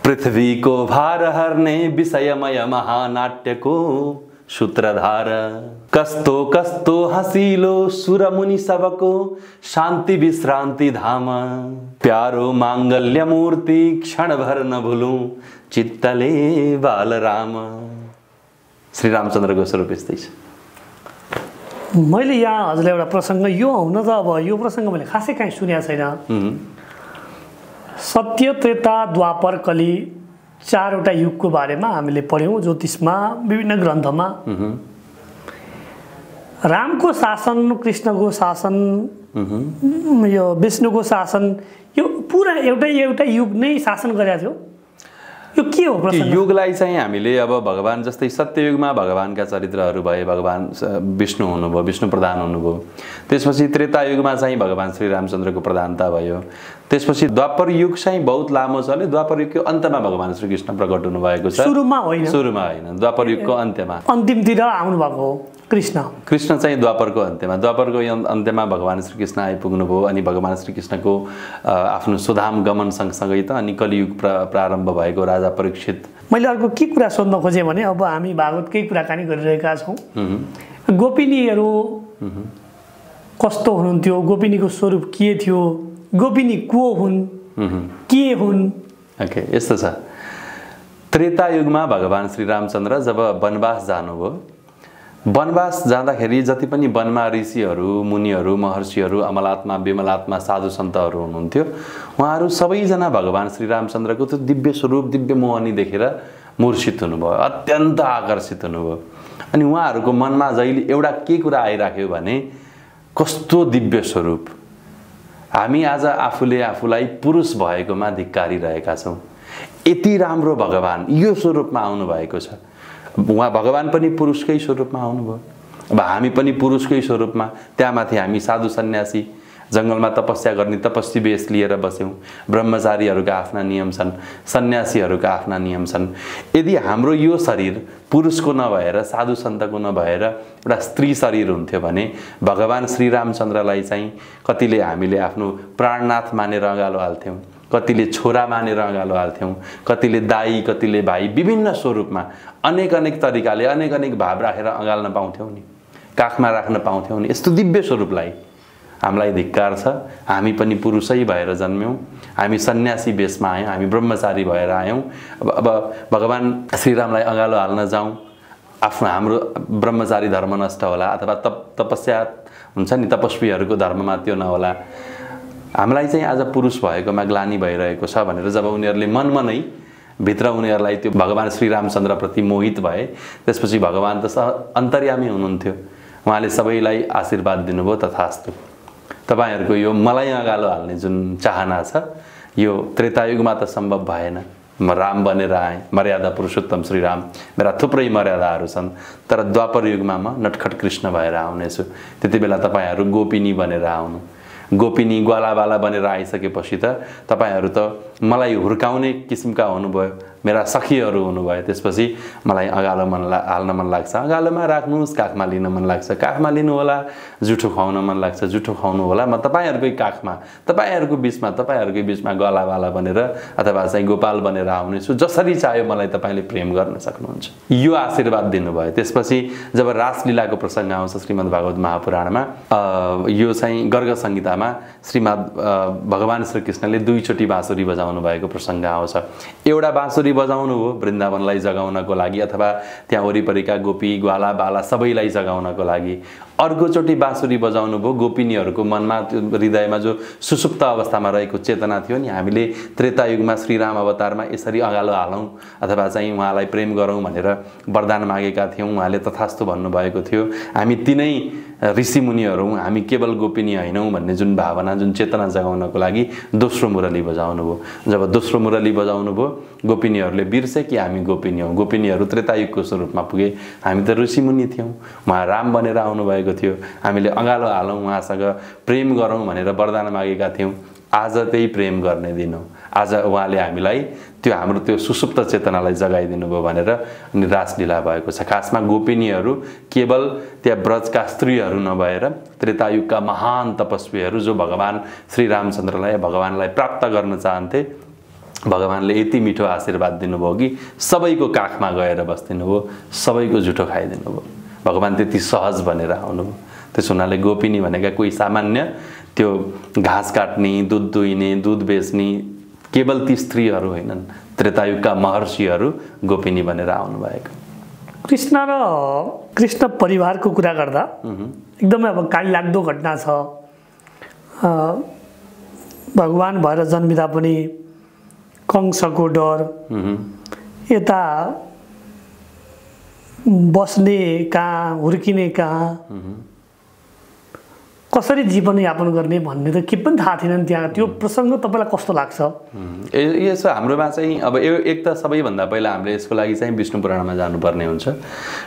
पृथ्वीको भार हर्ने विषयमय महानाट्यको सूत्रधार, कस्तो कस्तो हसिलो सुरमुनि सबको शान्ति विश्रान्ति धाम, प्यारो माङ्गल्य मूर्ति क्षणभर नभुलौँ चित्तले बालराम। श्री रामचन्द्रको स्वरूप यस्तै छ। मैले यहाँ हजुरलाई एउटा प्रसङ्ग, यो हुन त अब यो प्रसङ्ग मैले खासै काहीँ सुनेको छैन। सत्य, त्रेता, द्वापर, कली 4वटा युगको बारेमा हामीले पढ्यौँ ज्योतिषमा, विभिन्न ग्रन्थमा। रामको शासन, कृष्णको शासन, यो विष्णुको शासन, यो पुरा एउटै युग नै शासन गरेको थियो। यो के हो प्रश्न? युगलाई चाहिँ हामीले अब भगवान जस्तै सत्ययुगमा भगवानका चरित्रहरू भए, भगवान विष्णु हुनुभयो, विष्णु प्रधान हुनुभयो। त्यसपछि त्रेतायुगमा चाहिँ भगवान श्री रामचन्द्रको प्रधानता भयो। त्यसपछि द्वापर युग चाहिँ बहुत लामो चल्यो। द्वापर युगको अन्त्यमा भगवान श्रीकृष्ण प्रकट हुनुभएको छ। सुरुमा होइन, द्वापर युगको अन्त्यमा, अन्तिमतिर आउनुभएको हो कृष्ण चाहिँ द्वापरको अन्त्यमा, द्वापरको अन्त्यमा भगवान श्रीकृष्ण आइपुग्नुभयो। अनि भगवान श्रीकृष्णको आफ्नो सुधाम गमन सँगसँगै त अनि कलियुग प्रारम्भ भएको राजा परीक्षित। मैले अर्को के कुरा सोध्न खोजेँ भने अब हामी भागवतकै कुराकानी गरिरहेका छौँ। गोपिनीहरू कस्तो हुनुहुन्थ्यो, गोपिनीको स्वरूप के थियो, गोपिनी को हुन्, के हुन्? ओके, यस्तो छ। त्रेतायुगमा भगवान श्री रामचन्द्र जब वनवास जानुभयो, वनवास जाँदाखेरि जति पनि वनमा ऋषिहरू, मुनिहरू, महर्षिहरू, अमलात्मा, विमलात्मा, साधु सन्तहरू हुनुहुन्थ्यो, उहाँहरू सबैजना भगवान श्री रामचन्द्रको त्यो दिव्य स्वरूप, दिव्य मोहनी देखेर मूर्छित हुनुभयो, अत्यन्त आकर्षित हुनुभयो। अनि उहाँहरूको मनमा जहिले एउटा के कुरा आइराख्यो भने कस्तो दिव्य स्वरूप, हामी आज आफूले आफूलाई पुरुष भएकोमा धिक्कारिरहेका छौँ। यति राम्रो भगवान यो स्वरूपमा आउनु भएको छ। उहाँ भगवान पनि पुरुषकै स्वरूपमा आउनुभयो। अब हामी पनि पुरुषकै स्वरूपमा, त्यहाँमाथि हामी साधु सन्यासी जङ्गलमा तपस्या गर्ने तपस्वी वेश लिएर बस्यौँ। ब्रह्मचारीहरूका आफ्ना नियम छन्, सन्यासीहरूका आफ्ना नियम छन्। यदि हाम्रो यो शरीर पुरुषको नभएर, साधु सन्तको नभएर एउटा स्त्री शरीर हुन्थ्यो भने भगवान श्रीरामचन्द्रलाई चाहिँ कतिले हामीले आफ्नो प्राणनाथ मानेर अँगालो हाल्थ्यौँ, कतिले छोरा मानेर अँगालो हाल्थ्यौँ, कतिले दाई, कतिले भाइ, विभिन्न स्वरूपमा अनेक तरिकाले अनेक भाव राखेर अँगाल्न पाउँथ्यौँ नि, काखमा राख्न पाउँथ्यौँ नि। यस्तो दिव्य स्वरूपलाई हामीलाई धिक्कार छ। हामी पनि पुरुषै भएर जन्म्यौँ, हामी सन्यासी वेशमा आयौँ, हामी ब्रह्मचारी भएर आयौँ। अब भगवान श्रीरामलाई अँगालो हाल्न जाउँ, हाम्रो ब्रह्मचारी धर्म नष्ट होला अथवा तपस्या हुन्छ नि, तपस्वीहरूको धर्ममा त्यो नहोला। हामीलाई चाहिँ आज पुरुष भएकोमा ग्लानि भइरहेको छ भनेर जब उनीहरूले मनमा नै भित्र उनीहरूलाई त्यो भगवान श्रीरामचन्द्रप्रति मोहित भए, त्यसपछि भगवान त अन्तर्यामी हुनुहुन्थ्यो, उहाँले सबैलाई आशीर्वाद दिनुभयो, तथास्तु। तपाईहरूको यो मलाई अँगालो हाल्ने जुन चाहना छ यो त्रेतायुगमा त सम्भव भएन। म राम बनेर आएँ, मर्यादा पुरुषोत्तम श्रीराम, मेरा थुप्रै मर्यादाहरू छन्, तर द्वापर युगमा म नटखट कृष्ण भएर आउनेछु। त्यति बेला तपाईँहरू गोपिनी बनेर आउनु। गोपिनी ग्वालाबाला बनेर आइसकेपछि त तपाईहरू त मलाई हुर्काउने किसिमका हुनुभयो, मेरा सखीहरू हुनुभयो। त्यसपछि मलाई अँगालो हाल्न मन लाग्छ, अँगालोमा राख्नुहोस्, काखमा लिन मन लाग्छ, काखमा लिनु होला, जुठो खुवाउन मन लाग्छ, जुठो खुवाउनु होला। म तपाईँहरूकै काखमा, तपाईँहरूको बिचमा गलावाला बनेर अथवा चाहिँ गोपाल बनेर आउनेछु, जसरी चाह्यो मलाई तपाईँले प्रेम गर्न सक्नुहुन्छ। यो आशीर्वाद दिनुभयो। त्यसपछि जब रासलीलाको प्रसङ्ग आउँछ श्रीमद् भागवत महापुराणमा, यो चाहिँ गर्ग संहितामा श्रीमद् भगवान श्रीकृष्णले दुईचोटि बाँसुरी बजाउनु भएको प्रसङ्ग आउँछ। एउटा बाँसुरी बजाउनु हो वृन्दावनलाई जगाउनको लागि अथवा त्यहाँ वरिपरिका गोपी ग्वाला बाला सबैलाई जगाउनको लागि, अर्कोचोटि बाँसुरी बजाउनु भयो गोपिनीहरूको मनमा, हृदयमा जो सुसुप्त अवस्थामा रहेको चेतना थियो नि, हामीले त्रेतायुगमा श्रीराम अवतारमा यसरी अँगालो हालौँ अथवा चाहिँ उहाँलाई प्रेम गरौँ भनेर वरदान मागेका थियौँ, उहाँले तथास्तु भन्नुभएको थियो। हामी तिनै ऋषिमुनिहरू हौँ, हामी केवल गोपिनी होइनौँ भन्ने जुन भावना, जुन चेतना जगाउनको लागि दोस्रो मुरली बजाउनु भयो। जब दोस्रो मुरली बजाउनु भयो, गोपिनीहरूले बिर्से कि हामी गोपिनी हौँ। गोपिनीहरू त्रेतायुगको स्वरूपमा पुगे, हामी त ऋषिमुनि थियौँ, उहाँ राम बनेर आउनुभएको थियो, हामीले अँगालो हालौँ, उहाँसँग प्रेम गरौँ भनेर वरदान मागेका थियौँ। आज त्यही प्रेम गर्ने दिन हो। आज उहाँले हामीलाई त्यो हाम्रो त्यो सुसुप्त चेतनालाई जगाइदिनु भयो भनेर अनि रासलीला भएको छ। खासमा गोपिनीहरू केवल त्यहाँ ब्रजका स्त्रीहरू नभएर त्रेतायुगका महान तपस्वीहरू जो भगवान श्रीरामचन्द्रलाई, भगवानलाई प्राप्त गर्न चाहन्थे, भगवानले यति मिठो आशीर्वाद दिनुभयो कि सबैको काखमा गएर बस्दिनु भयो, सबैको जुठो खाइदिनु भयो। भगवान त्यति सहज बनेर आउनुभयो। त्यसो हुनाले गोपिनी भनेका कोही सामान्य त्यो घाँस काट्ने, दुध दुहिने, दुध बेच्ने केवल ती स्त्रीहरू होइनन्, त्रेतायुगका महर्षिहरू गोपिनी बनेर आउनुभएको। कृष्ण र कृष्ण परिवारको कुरा गर्दा एकदमै अब कालिलाग्दो घटना छ। भगवान भएर जन्मिँदा पनि कंसको डर, यता बस्ने कहाँ, हुर्किने कहाँ, कसरी जीवनयापन गर्ने भन्ने त के पनि थाहा थिएन त्यहाँ। त्यो प्रसङ्ग तपाईँलाई कस्तो लाग्छ? यसो हाम्रोमा चाहिँ अब एक त सबैभन्दा पहिला हामीले यसको लागि चाहिँ विष्णु पुराणमा जानुपर्ने हुन्छ।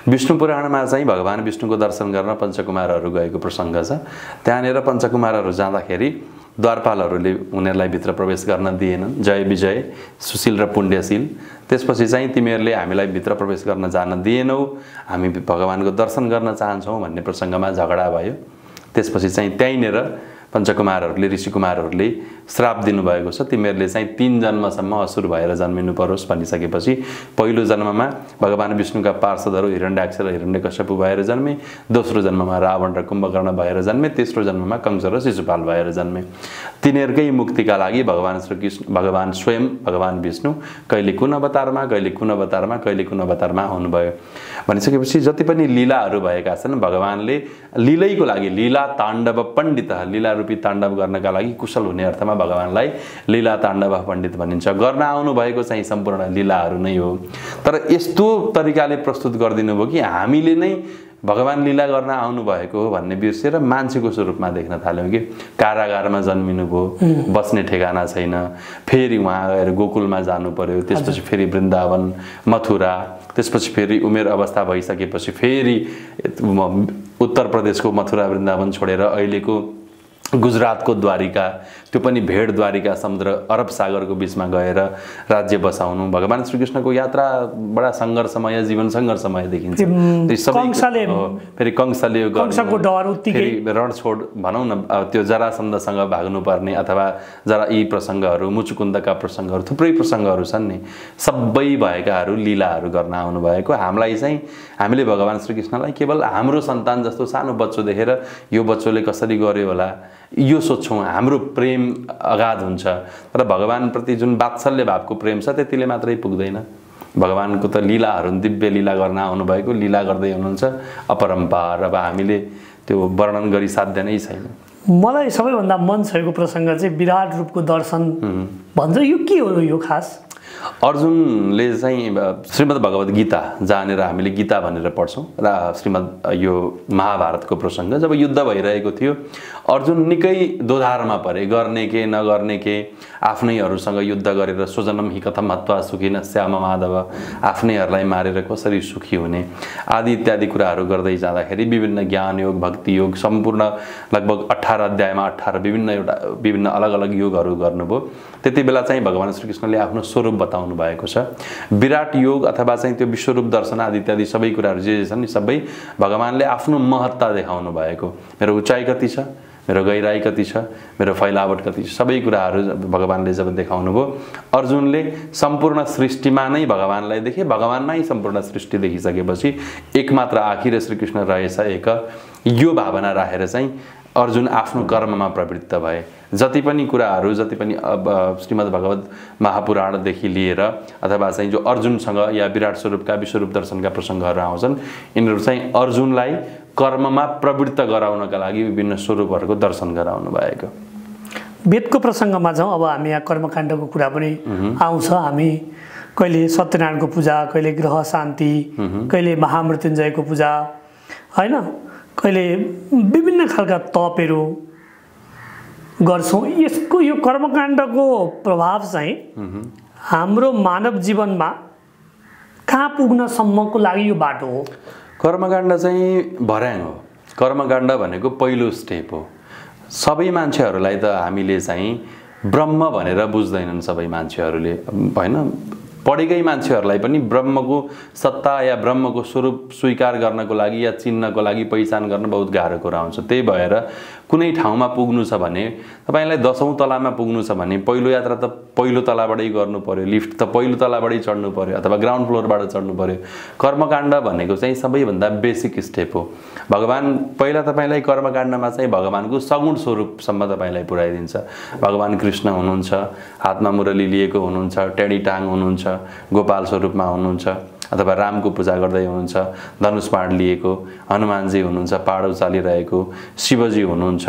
विष्णु पुराणमा चाहिँ भगवान् विष्णुको दर्शन गर्न पञ्चकुमारहरू गएको प्रसङ्ग छ। त्यहाँनिर पञ्चकुमारहरू जाँदाखेरि द्वारपालहरूले उनीहरूलाई भित्र प्रवेश गर्न दिएनन्, जय विजय सुशील र पुण्यशील। त्यसपछि चाहिँ तिमीहरूले हामीलाई भित्र प्रवेश गर्न जान दिएनौ, हामी भगवान्को दर्शन गर्न चाहन्छौँ भन्ने प्रसङ्गमा झगडा भयो। त्यसपछि चाहिँ त्यहीँनिर पञ्चकुमारहरूले ऋषिकुमारहरूले श्राप दिनुभएको छ, तिमीहरूले चाहिँ 3 जन्मसम्म असुर भएर जन्मिनु परोस् भनिसकेपछि पहिलो जन्ममा भगवान् विष्णुका पार्षदहरू हिरण्याक्ष र हिरण्यकश्यप भएर जन्मे, दोस्रो जन्ममा रावण र कुम्भकर्ण भएर जन्मे, तेस्रो जन्ममा कंस र शिशुपाल भएर जन्मे। तिनीहरूकै मुक्तिका लागि भगवान् स्वयं भगवान् विष्णु कहिले कुन अवतारमा कहिले कुन अवतारमा कहिले कुन अवतारमा आउनुभयो भनिसकेपछि जति पनि लीलाहरू भएका छन् भगवान्ले लीलैको लागि लीला ताण्डव पण्डित, लीला रूपी ताण्डव गर्नका लागि कुशल हुने अर्थमा भगवान्लाई लीला ताण्डव पण्डित भनिन्छ। गर्न आउनु भएको चाहिँ सम्पूर्ण लीलाहरू नै हो। तर यस्तो तरिकाले प्रस्तुत गरिदिनु भयो कि हामीले नै भगवान् लीला गर्न आउनु भएको हो भन्ने बिर्सेर मान्छेको स्वरूपमा देख्न थाल्यौँ कि कारागारमा जन्मिनु भयो, बस्ने ठेगाना छैन, फेरि उहाँ गएर गोकुलमा जानु पर्यो, त्यसपछि फेरि वृन्दावन मथुरा, त्यसपछि फेरि उमेर अवस्था भइसकेपछि फेरि उत्तर प्रदेशको मथुरा वृन्दावन छोडेर अहिलेको गुजरातको द्वारिका, त्यो पनि भेड द्वारिका समुद्र अरब सागरको बिचमा गएर राज्य बसाउनु। भगवान् श्रीकृष्णको यात्रा बडा सङ्घर्षमय, जीवन सङ्घर्षमय देखिन्छ। फेरि कंसले फेरि रणछोड भनौँ न, त्यो जरासन्धसँग भाग्नुपर्ने अथवा यी प्रसङ्गहरू, मुचुकुन्दका प्रसङ्गहरू, थुप्रै प्रसङ्गहरू छन् नि। सबै भएकाहरू लीलाहरू गर्न आउनुभएको। हामीलाई चाहिँ हामीले भगवान् श्रीकृष्णलाई केवल हाम्रो सन्तान जस्तो सानो बच्चो देखेर यो बच्चोले कसरी गर्यो होला यो सोच्छौँ, हाम्रो प्रेम अगाध हुन्छ। तर भगवान्प्रति जुन वात्सल्य भावको प्रेम छ त्यतिले मात्रै पुग्दैन। भगवान्को त लीलाहरू दिव्य लीला गर्न आउनुभएको, लीला गर्दै हुनुहुन्छ अपरम्पार। अब हामीले त्यो वर्णन गरी साध्य नै छैन। मलाई सबैभन्दा मन छोएको प्रसङ्ग चाहिँ विराट रूपको दर्शन भन्छ। यो के हो यो खास? अर्जुनले चाहिँ श्रीमद् भगवत गीता जहाँनिर हामीले गीता भनेर पढ्छौँ र श्रीमद् यो महाभारतको प्रसङ्ग जब युद्ध भइरहेको थियो, अर्जुन निकै दोधारमा परे, गर्ने के नगर्ने के, आफ्नैहरूसँग युद्ध गरेर स्वजनम हि कथम हत्वा सुखिन श्याम माधव, आफ्नैहरूलाई मारेर कसरी सुखी हुने आदि इत्यादि कुराहरू गर्दै जाँदाखेरि विभिन्न ज्ञान योग, भक्ति योग, सम्पूर्ण लगभग 18 अध्यायमा 18 विभिन्न अलग अलग योगहरू गर्नुभयो। त्यति बेला चाहिँ भगवान् श्रीकृष्णले आफ्नो स्वरूप बताउनु भएको छ। विराट योग अथवा चाहिँ त्यो विश्वरूप दर्शन आदि इत्यादि सबै कुराहरू जे छन् नि सबै भगवान्ले आफ्नो महत्ता देखाउनु भएको। मेरो उचाइ कति छ, मेरो गहिराई कति छ, मेरो फैलावट कति छ, सबै कुराहरू भगवान्ले जब देखाउनु भयो, अर्जुनले सम्पूर्ण सृष्टिमा नै भगवान्लाई देखे। भगवान्मै सम्पूर्ण सृष्टि देखिसकेपछि एकमात्र आखिर श्रीकृष्ण रहेछ एक, यो भावना राखेर चाहिँ अर्जुन आफ्नो कर्ममा प्रवृत्त भए। जति पनि कुराहरू, जति पनि श्रीमद् भगवत महापुराणदेखि लिएर अथवा चाहिँ जो अर्जुनसँग या विराट स्वरूपका विश्वरूप दर्शनका प्रसङ्गहरू आउँछन्, यिनीहरू चाहिँ अर्जुनलाई कर्ममा प्रवृत्त गराउनका लागि विभिन्न स्वरूपहरूको दर्शन गराउनु भएको। वेदको प्रसङ्गमा जाउँ। अब हामी यहाँ कर्मकाण्डको कुरा पनि आउँछ। हामी कहिले सत्यनारायणको पूजा, कहिले ग्रह शान्ति, कहिले महामृत्युञ्जयको पूजा, होइन, कहिले विभिन्न खालका तपहरू गर्छौँ। यसको यो कर्मकाण्डको प्रभाव चाहिँ हाम्रो मानव जीवनमा कहाँ पुग्नसम्मको लागि यो बाटो हो? कर्मकाण्ड चाहिँ भर्याङ हो। कर्मकाण्ड भनेको पहिलो स्टेप हो। सबै मान्छेहरूलाई त हामीले चाहिँ ब्रह्म भनेर बुझ्दैनन्। सबै मान्छेहरूले होइन, पढेकै मान्छेहरूलाई पनि ब्रह्मको सत्ता या ब्रह्मको स्वरूप स्वीकार गर्नको लागि या चिन्नको लागि पहिचान गर्न बहुत गाह्रो कुरा हुन्छ। त्यही भएर कुनै ठाउँमा पुग्नु छ भने, तपाईँलाई 10औं तलामा पुग्नु छ भने पहिलो यात्रा त पहिलो तलाबाटै गर्नु पर्यो, लिफ्ट त पहिलो तलाबाटै चढ्नु पर्यो अथवा ग्राउन्ड फ्लोरबाट चढ्नु पर्यो। कर्मकाण्ड भनेको चाहिँ सबैभन्दा बेसिक स्टेप हो। भगवान् पहिला तपाईँलाई कर्मकाण्डमा चाहिँ भगवान्को सगुण स्वरूपसम्म तपाईँलाई पुर्याइदिन्छ। भगवान् कृष्ण हुनुहुन्छ, हातमा मुरली लिएको हुनुहुन्छ, टेडी टाङ हुनुहुन्छ, गोपाल स्वरूपमा हुनुहुन्छ, अथवा रामको पूजा गर्दै हुनुहुन्छ, धनुष बाण लिएको, हनुमानजी हुनुहुन्छ, पाडो चालिरहेको, शिवजी हुनुहुन्छ,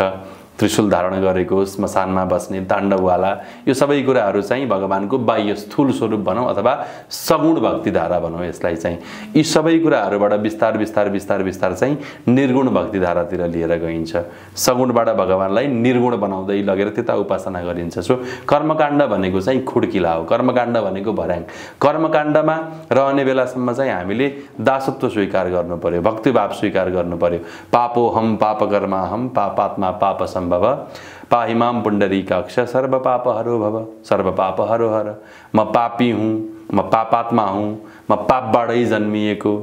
त्रिशूल धारण गरेको, श्मशानमा बस्ने, ताण्डववाला, यो सबै कुराहरू चाहिँ भगवानको बाह्य स्थूल स्वरूप भनौँ अथवा सगुण भक्तिधारा भनौँ यसलाई चाहिँ। यी सबै कुराहरूबाट बिस्तार बिस्तार बिस्तार बिस्तार चाहिँ निर्गुण भक्तिधारातिर लिएर गइन्छ। सगुणबाट भगवानलाई निर्गुण बनाउँदै लगेर त्यता उपासना गरिन्छ। सो कर्मकाण्ड भनेको चाहिँ खुड्किला हो, कर्मकाण्ड भनेको भर्याङ। कर्मकाण्डमा रहने बेलासम्म चाहिँ हामीले दासत्व स्वीकार गर्नु पर्यो, भक्तिभाव स्वीकार गर्नु पर्यो। पापोहम पापकर्माहम पापात्मा पाप संभव पाहिमाम पुण्डरीकाक्ष सर्व पाप हरो भव, सर्व पाप हरो हर। म पापी हुँ, म पापात्मा हुँ, म पापबाटै जन्मिएको,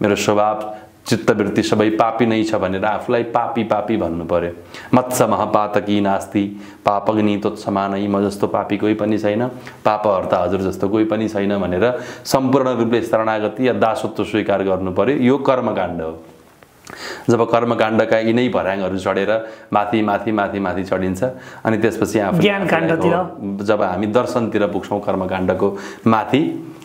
मेरो स्वभाव चित्तवृत्ति सबै पापी नै छ भनेर आफूलाई पापी पापी भन्नु पर्यो। मत्स महापातकी नास्ति पापग्नि तत्समानै, म जस्तो पापी कोही पनि छैन, पापहर्ता हजुर जस्तो कोही पनि छैन भनेर सम्पूर्ण रूपले शरणागति या दासत्व स्वीकार गर्नु पर्यो। यो कर्मकाण्ड हो। जब कर्मकाण्डका यिनै भर्याङहरू चढेर माथि माथि माथि माथि चढिन्छ अनि त्यसपछि आफू ज्ञानकाण्डतिर, जब हामी दर्शनतिर पुग्छौँ कर्मकाण्डको माथि,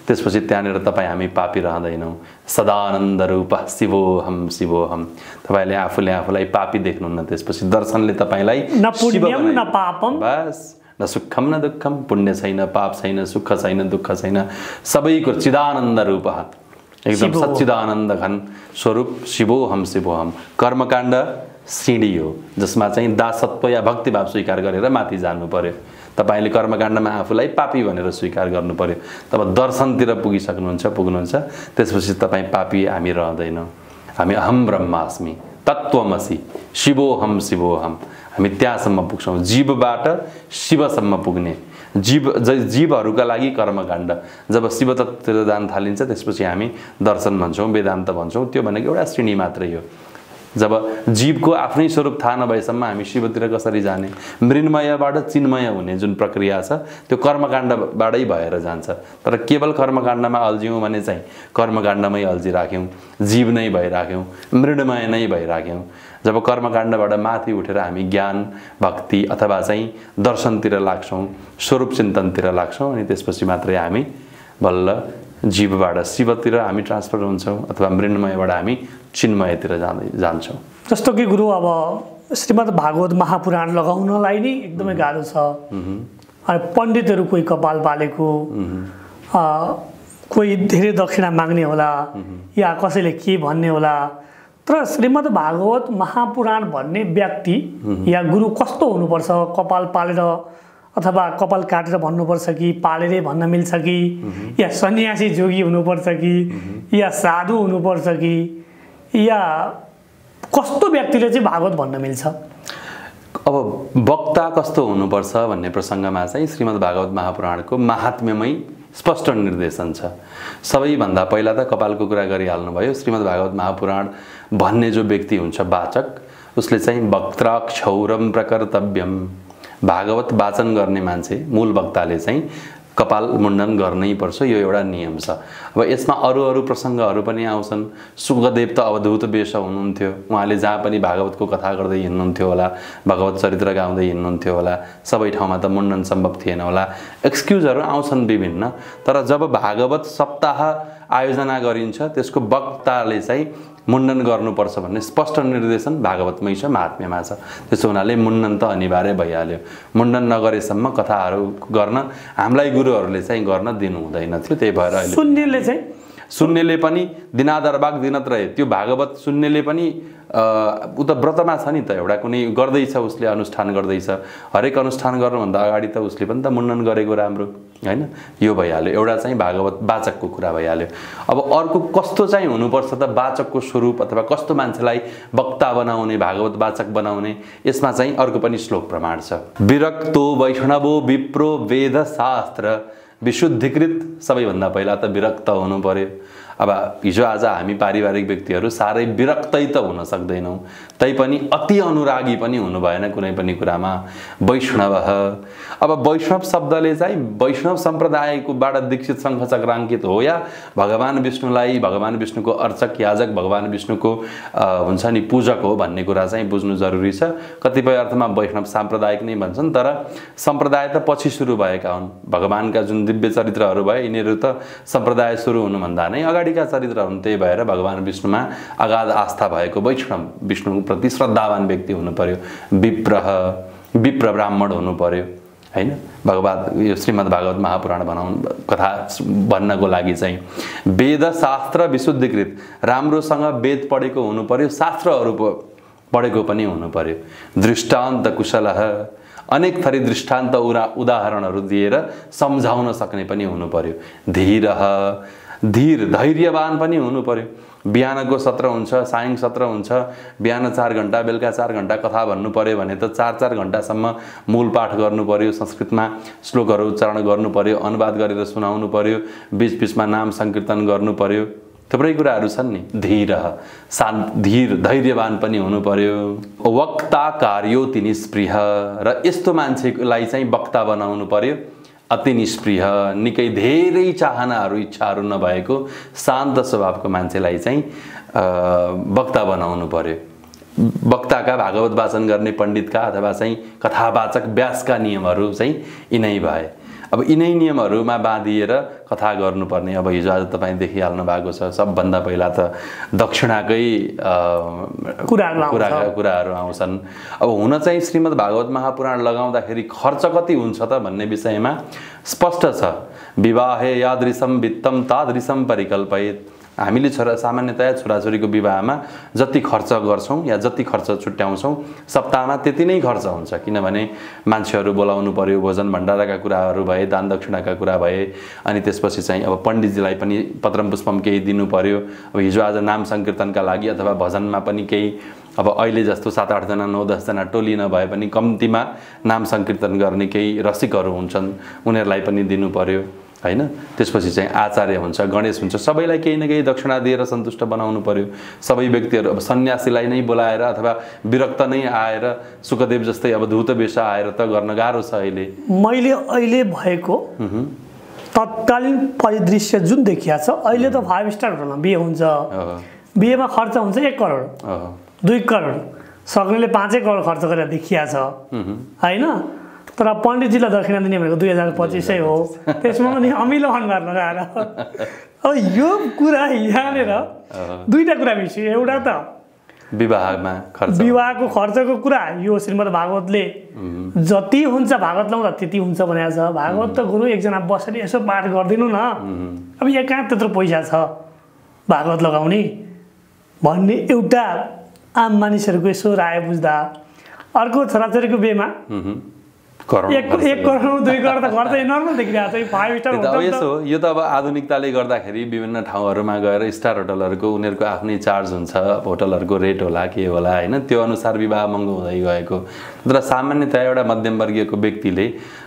त्यसपछि त्यहाँनिर तपाईँ हामी पापी रहँदैनौँ। सदानन्द रूप शिवोहम शिवोहम, तपाईँले आफूले आफूलाई पापी देख्नुहुन्न। त्यसपछि दर्शनले तपाईँलाई न पुण्यम न पापम, बस न सुखम न दुःखम, पुण्य छैन, पाप छैन, सुख छैन, दुःख छैन, सबैको चिदानन्द रूप, एकदम सच्चिदानन्द घन स्वरूप शिवोहम शिवोहम। कर्मकाण्ड सिँढी हो जसमा चाहिँ दासत्व या भक्तिभाव स्वीकार गरेर माथि जानु पर्यो। तपाईँले कर्मकाण्डमा आफूलाई पापी भनेर स्वीकार गर्नु पर्यो। तब दर्शनतिर पुग्नुहुन्छ, त्यसपछि तपाईँ पापी हामी रहँदैनौँ। हामी अहम ब्रह्मास्मि तत्त्वमसि शिवोहम शिवोहम, हामी त्यहाँसम्म पुग्छौँ। जीवबाट शिवसम्म पुग्ने, जीवहरूका लागि कर्मकाण्ड। जब शिव तत्त्वतिर जान थालिन्छ त्यसपछि हामी दर्शन भन्छौँ, वेदान्त भन्छौँ। त्यो भनेको एउटा श्रेणी मात्रै हो। जब जीवको आफ्नै स्वरूप थाहा नभएसम्म हामी शिवतिर कसरी जाने? मृण्मयबाट चिन्मय हुने जुन प्रक्रिया छ त्यो कर्मकाण्डबाटै भएर जान्छ। तर केवल कर्मकाण्डमा अल्झ्यौँ भने चाहिँ कर्मकाण्डमै अल्झिराख्यौँ, जीव नै भइराख्यौँ, मृण्मय नै भइराख्यौँ। जब कर्मकाण्डबाट माथि उठेर हामी ज्ञान भक्ति अथवा चाहिँ दर्शनतिर लाग्छौँ, स्वरूप चिन्तनतिर लाग्छौँ, अनि त्यसपछि मात्रै हामी बल्ल जीवबाट शिवतिर हामी ट्रान्सफर हुन्छौँ अथवा मृण्मयबाट हामी चिन्मयतिर जान्छौँ। जस्तो कि गुरु अब श्रीमद् भागवत महापुराण लगाउनलाई नै एकदमै गाह्रो छ। अनि पण्डितहरू कोही कपाल पालेको, कोही धेरै दक्षिणा माग्ने होला या कसैले के भन्ने होला। तर श्रीमद् भागवत महापुराण भन्ने व्यक्ति या गुरु कस्तो हुनुपर्छ? कपाल पालेर अथवा कपाल काटेर भन्नुपर्छ कि पालेरै भन्न मिल्छ कि, या सन्यासी जोगी हुनुपर्छ कि, या साधु हुनुपर्छ कि, या कस्तो व्यक्तिले चाहिँ भागवत भन्न मिल्छ? अब वक्ता कस्तो हुनुपर्छ भन्ने प्रसङ्गमा चाहिँ श्रीमद् भागवत महापुराणको महात्म्यमै स्पष्ट निर्देशन छ। सबैभन्दा पहिला त कपालको कुरा गरिहाल्नुभयो। श्रीमद् भागवत महापुराण भन्ने जो व्यक्ति हुन्छ वाचक, उसले चाहिँ वक्त्राक्षौरम प्रकर्तव्यम, भागवत वाचन गर्ने मान्छे मूल वक्ताले चाहिँ कपाल मुण्डन गर्नै पर्छ। यो एउटा नियम छ। अब यसमा अरू प्रसङ्गहरू पनि आउँछन्। सुखदेव त अवधूत वेश हुनुहुन्थ्यो, उहाँले जहाँ पनि भागवतको कथा गर्दै हिँड्नुहुन्थ्यो होला, भागवत चरित्र गाउँदै हिँड्नुहुन्थ्यो होला, सबै ठाउँमा त मुण्डन सम्भव थिएन होला, एक्सक्युजहरू आउँछन् विभिन्न। तर जब भागवत सप्ताह आयोजना गरिन्छ त्यसको वक्ताले चाहिँ मुण्डन गर्नुपर्छ भन्ने स्पष्ट निर्देशन भागवतमै छ, महात्म्यमा छ। त्यसो हुनाले मुण्डन त अनिवार्य भइहाल्यो। मुण्डन नगरेसम्म कथाहरू गर्न हामीलाई गुरुहरूले चाहिँ गर्न दिनु हुँदैन थियो। त्यही भएर अहिले सुन्नेले पनि दिनादरबाग दिनत रहे। त्यो भागवत सुन्नेले पनि ऊ त व्रतमा छ नि त, एउटा कुनै गर्दैछ, उसले अनुष्ठान गर्दैछ। हरेक अनुष्ठान गर्नुभन्दा अगाडि त उसले पनि त मुण्डन गरेको राम्रो हैन? यो भइहाल्यो, एउटा चाहिँ भागवत वाचकको कुरा भइहाल्यो। अब अर्को कस्तो चाहिँ हुनुपर्छ त वाचकको स्वरूप अथवा कस्तो मान्छेलाई वक्ता बनाउने, भागवत वाचक बनाउने, यसमा चाहिँ अर्को पनि श्लोक प्रमाण छ। विरक्तो वैष्णवो विप्रो वेद शास्त्र विशुद्धिकृत। सबैभन्दा पहिला त विरक्त हुनु पर्यो। अब हिजो आज हामी पारिवारिक व्यक्तिहरू साह्रै विरक्तै त हुन सक्दैनौँ, तैपनि अति अनुरागी पनि हुनु भएन कुनै पनि कुरामा। वैष्णव, अब वैष्णव शब्दले चाहिँ वैष्णव सम्प्रदायकोबाट दीक्षित शङ्ख चक्राङ्कित हो या भगवान विष्णुलाई, भगवान विष्णुको अर्चक याजक, भगवान विष्णुको हुन्छ नि पूजक हो भन्ने कुरा चाहिँ बुझ्नु जरुरी छ। कतिपय अर्थमा वैष्णव साम्प्रदायिक नै भन्छन्, तर सम्प्रदाय त पछि सुरु भएका हुन्। भगवानका जुन दिव्य चरित्रहरू भए यिनीहरू त सम्प्रदाय सुरु हुनुभन्दा नै अगाडिका चरित्र हुन्। त्यही भएर भगवान् विष्णुमा अगाध आस्था भएको वैष्णव, विष्णुप्रति श्रद्धावान व्यक्ति हुनु पर्यो, विप्र ब्राह्मण हुनु पर्यो हैन। यो श्रीमद् भागवत महापुराण कथा भन्नको लागि चाहिँ वेद शास्त्र विशुद्धिकृत, राम्रोसँग वेद पढेको हुनु पर्यो, शास्त्रहरू पढेको पनि हुनु पर्यो। दृष्टान्त कुशलः, अनेक थरी दृष्टान्त उदाहरणहरू दिएर सम्झाउन सक्ने पनि हुनु पर्यो। धैर्यवान पनि हुनु पर्यो। बिहानको सत्र हुन्छ, सायं सत्र हुन्छ, बिहान 4 घण्टा बेलुका 4 घण्टा कथा भन्नु पर्यो भने त 4-4 घण्टासम्म मूल पाठ गर्नु पर्यो, संस्कृतमा श्लोकहरू उच्चारण गर्नु पर्यो, अनुवाद गरेर सुनाउनु पर्यो, बीच-बीचमा नाम संकीर्तन गर्नु पर्यो। थुप्रै कुराहरू छन् नि। धैर्यवान पनि हुनु पर्यो। वक्ता कार्योति निष्प्रिय, र यस्तो मान्छेलाई चाहिँ वक्ता बनाउनु पर्यो। अति निष्प्रिय, निकै धेरै चाहनाहरू इच्छाहरू नभएको शान्त स्वभावको मान्छेलाई चाहिँ वक्ता बनाउनु पर्यो। वक्ताका भागवत वाचन गर्ने पण्डितका अथवा चाहिँ कथावाचक व्यासका नियमहरू चाहिँ यिनै भए। अब यिनै नियमहरूमा बाँधिएर कथा गर्नुपर्ने। अब हिजो आज तपाईँ देखिहाल्नु भएको छ, सबभन्दा पहिला त दक्षिणाकै कुराहरू आउँछन्। अब हुन चाहिँ श्रीमद् भागवत महापुराण लगाउँदाखेरि खर्च कति हुन्छ त भन्ने विषयमा स्पष्ट छ। विवाहे यादृशम वित्तम तादृशम परिकल्पयेत्। हामीले सामान्यतया छोराछोरीको विवाहमा जति खर्च गर्छौँ या जति खर्च छुट्याउँछौँ सप्ताहमा त्यति नै खर्च हुन्छ। किनभने मान्छेहरू बोलाउनु पर्यो, भोजन भण्डाराका कुराहरू भए, दान दक्षिणाका कुरा भए, अनि त्यसपछि चाहिँ अब पण्डितजीलाई पनि पत्रम पुष्पम केही दिनु पर्यो। अब हिजो आज नाम संकीर्तनका लागि अथवा भजनमा पनि केही, अब अहिले जस्तो 7-8 जना 9-10 जना टोली नभए पनि कम्तीमा नाम संकीर्तन गर्ने केही रसिकहरू हुन्छन्, उनीहरूलाई पनि दिनु पर्यो हैन। त्यसपछि चाहिँ आचार्य हुन्छ, गणेश हुन्छ, सबैलाई केही न केही दक्षिणा दिएर सन्तुष्ट बनाउनु पर्यो। सबै व्यक्तिहरू, अब सन्यासीलाई नै बोलाएर अथवा विरक्त नै आएर सुखदेव जस्तै अब धूत वेश आएर त गर्न गाह्रो छ। मैले अहिले भएको तत्कालीन परिदृश्य जुन देखिया छ, अहिले त 5 स्टार होटलमा बिहे हुन्छ, बिहेमा खर्च हुन्छ 1 करोड 2 करोड, सक्नेले 5 करोड खर्च गरेर देखिया छ हैन। तर पण्डितजीलाई दक्षिणा दिने भनेको 2025 हो, त्यसमा पनि अमिलो अनुहार लगाएर। अब यो कुरा यहाँनिर दुईटा कुरा मिसियो। एउटा त विवाहको खर्चको कुरा, यो श्रीमद् भागवतले जति हुन्छ भागवत लाउँदा त्यति हुन्छ भनेको छ। भागवत त गुरु एकजना बसेर यसो पाठ गरिदिनु न, अब यहाँ कहाँ त्यत्रो पैसा छ भागवत लगाउने भन्ने एउटा आम मानिसहरूको यसो राय बुझ्दा। अर्को छोराछोरीको बिहेमा 1 करोड 2 करोड त खर्च नर्मल देखिरहेको छ। 5 स्टार होटल यसो, यो त अब आधुनिकताले गर्दाखेरि विभिन्न ठाउँहरूमा गएर स्टार होटलहरूको उनीहरूको आफ्नै चार्ज हुन्छ, होटलहरूको रेट होला के होला हैन, त्यो अनुसार विवाह महँगो हुँदै गएको। तर सामान्यतया एउटा मध्यमवर्गीयको व्यक्तिले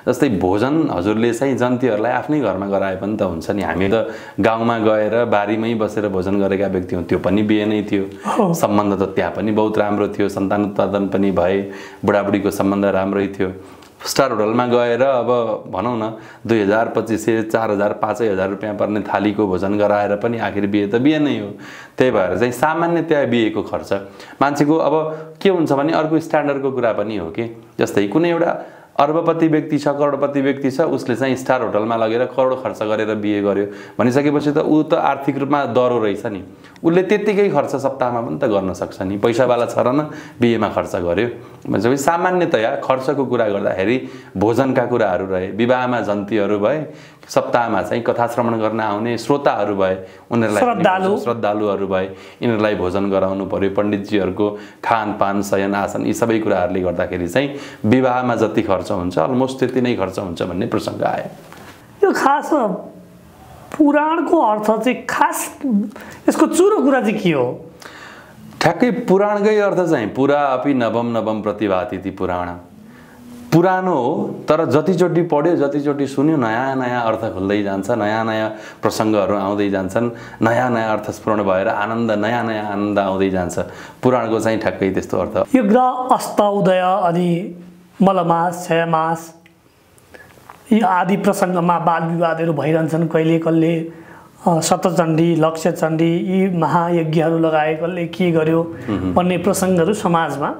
जस्तै भोजन हजुरले चाहिँ जन्तीहरूलाई आफ्नै घरमा गराए पनि त हुन्छ नि। हामी त गाउँमा गएर बारीमै बसेर भोजन गरेका व्यक्ति हौँ, त्यो पनि बिहे नै थियो। सम्बन्ध त त्यहाँ पनि बहुत राम्रो थियो, सन्तान उत्पादन पनि भए, बुढाबुढीको सम्बन्ध राम्रै थियो। स्टार होटलमा गएर अब भनौँ न 2000 2500 4000 5000 रुपियाँ पर्ने थालीको भोजन गराएर पनि आखिर बिहे त बिहे नै हो। त्यही भएर चाहिँ सामान्यतया बिहेको खर्च मान्छेको अब के हुन्छ भने अर्को स्ट्यान्डर्डको कुरा पनि हो कि, जस्तै कुनै एउटा अर्बपति व्यक्ति छ, करोडपति व्यक्ति छ, उसले चाहिँ स्टार होटलमा लगेर करोड खर्च गरेर बिहे गर्यो भनिसकेपछि त ऊ त आर्थिक रूपमा दरो रहेछ नि। उसले त्यत्तिकै खर्च सप्ताहमा पनि त गर्न सक्छ नि। पैसावाला छ र न बिहेमा खर्च गर्यो भनेपछि सामान्यतया खर्चको कुरा गर्दाखेरि भोजनका कुराहरू रहे, विवाहमा जन्तीहरू भए, सप्ताहमा चाहिँ कथा श्रवण गर्न आउने श्रोताहरू भए, उनीहरूलाई श्रद्धालुहरू भए, यिनीहरूलाई भोजन गराउनु पर्यो। पण्डितजीहरूको खानपान शयन आसन यी सबै कुराहरूले गर्दाखेरि चाहिँ विवाहमा जति खर्च हुन्छ अलमोस्ट त्यति नै खर्च हुन्छ भन्ने प्रसङ्ग आयो। यो खास पुराणको अर्थ चाहिँ खास यसको चुरो कुरा चाहिँ के हो? ठ्याक्कै पुराणकै अर्थ चाहिँ पुरा अपि नवम नवम प्रतिभाति पुराण। पुरानो हो तर जतिचोटि पढ्यो जतिचोटि सुन्यो नयाँ नयाँ अर्थ खुल्दै जान्छ, नयाँ नयाँ प्रसङ्गहरू आउँदै जान्छन्, नयाँ नयाँ अर्थ स्फुरण भएर नयाँ नयाँ आनन्द आउँदै जान्छ। पुराणको चाहिँ ठ्याक्कै त्यस्तो अर्थ। यो ग्रह अस्त उदय अनि मलमास क्षयमास यी आदि प्रसङ्गमा वाद विवादहरू भइरहन्छन्। कहिले कहिले शतचण्डी लक्ष्यचण्डी यी महायज्ञहरू लगाए कसले के गर्यो भन्ने प्रसङ्गहरू समाजमा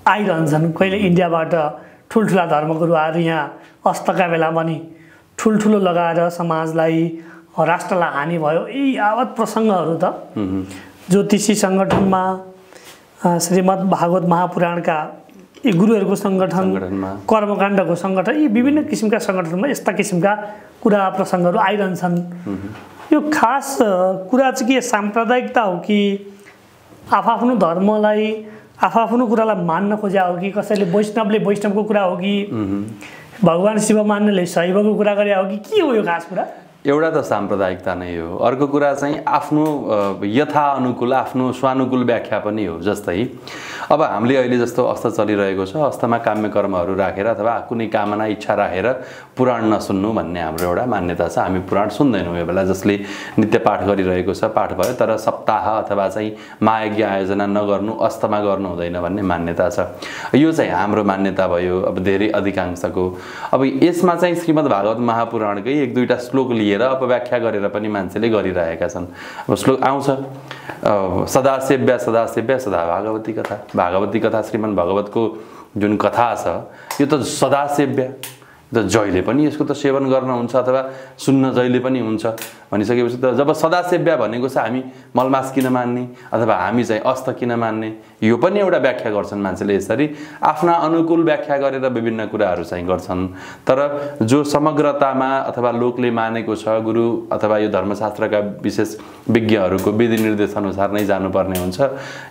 आइरहन्छन्। कहिले इन्डियाबाट ठुल्ठुला धर्मगुरु आएर यहाँ अस्तका बेला पनि ठुल्ठुलो लगाएर समाजलाई राष्ट्रलाई हानि भयो यी यावत प्रसङ्गहरू त ज्योतिषी सङ्गठनमा श्रीमद् भागवत महापुराणका यी गुरुहरूको सङ्गठनमा कर्मकाण्डको सङ्गठन यी विभिन्न किसिमका सङ्गठनमा यस्ता किसिमका कुरा प्रसङ्गहरू आइरहन्छन्। यो खास कुरा चाहिँ के साम्प्रदायिकता हो कि आफ्नो धर्मलाई आफ्नो कुरालाई मान्न खोज्या हो कि कसैले वैष्णवले वैष्णवको कुरा हो कि भगवान् शिव मान्नेले शैवको कुरा गरे हो कि के हो यो खास कुरा? एउटा त साम्प्रदायिकता नै हो, अर्को कुरा चाहिँ आफ्नो यथा अनुकूल आफ्नो स्वानुकूल व्याख्या पनि हो। जस्तै अब हामीले अहिले जस्तो अस्त चलिरहेको छ, अस्तमा काम्य कर्महरू राखेर अथवा कुनै कामना इच्छा राखेर पुराण नसुन्नु भन्ने हाम्रो एउटा मान्यता छ। हामी पुराण सुन्दैनौँ यो बेला, जसले नित्य पाठ गरिरहेको छ पाठ भयो, तर सप्ताह अथवा चाहिँ महायज्ञ आयोजना नगर्नु, अस्तमा गर्नु हुँदैन भन्ने मान्यता छ। यो चाहिँ हाम्रो मान्यता भयो अब धेरै अधिकांशको। अब यसमा चाहिँ श्रीमद् भागवत महापुराणकै एक दुईवटा श्लोक लिएर अपव्याख्या गरेर पनि मान्छेले गरिरहेका छन्। अब श्लोक आउँछ सदा सेव्या सदा सेव्या सदा भागवती कथा। भागवती कथा श्रीमद् भागवतको जुन कथा छ यो त सदा सेव्या, त जहिले पनि यसको त सेवन गर्न हुन्छ अथवा सुन्न जहिले पनि हुन्छ भनिसकेपछि त जब सदा सेव्या भनेको छ हामी मलमास किन मान्ने अथवा हामी चाहिँ अस्त किन मान्ने, यो पनि एउटा व्याख्या गर्छन् मान्छेले। यसरी आफ्ना अनुकूल व्याख्या गरेर विभिन्न कुराहरू चाहिँ गर्छन्। तर जो समग्रतामा अथवा लोकले मानेको छ, गुरु अथवा यो धर्मशास्त्रका विशेष विज्ञहरूको विधि निर्देश अनुसार नै जानुपर्ने हुन्छ।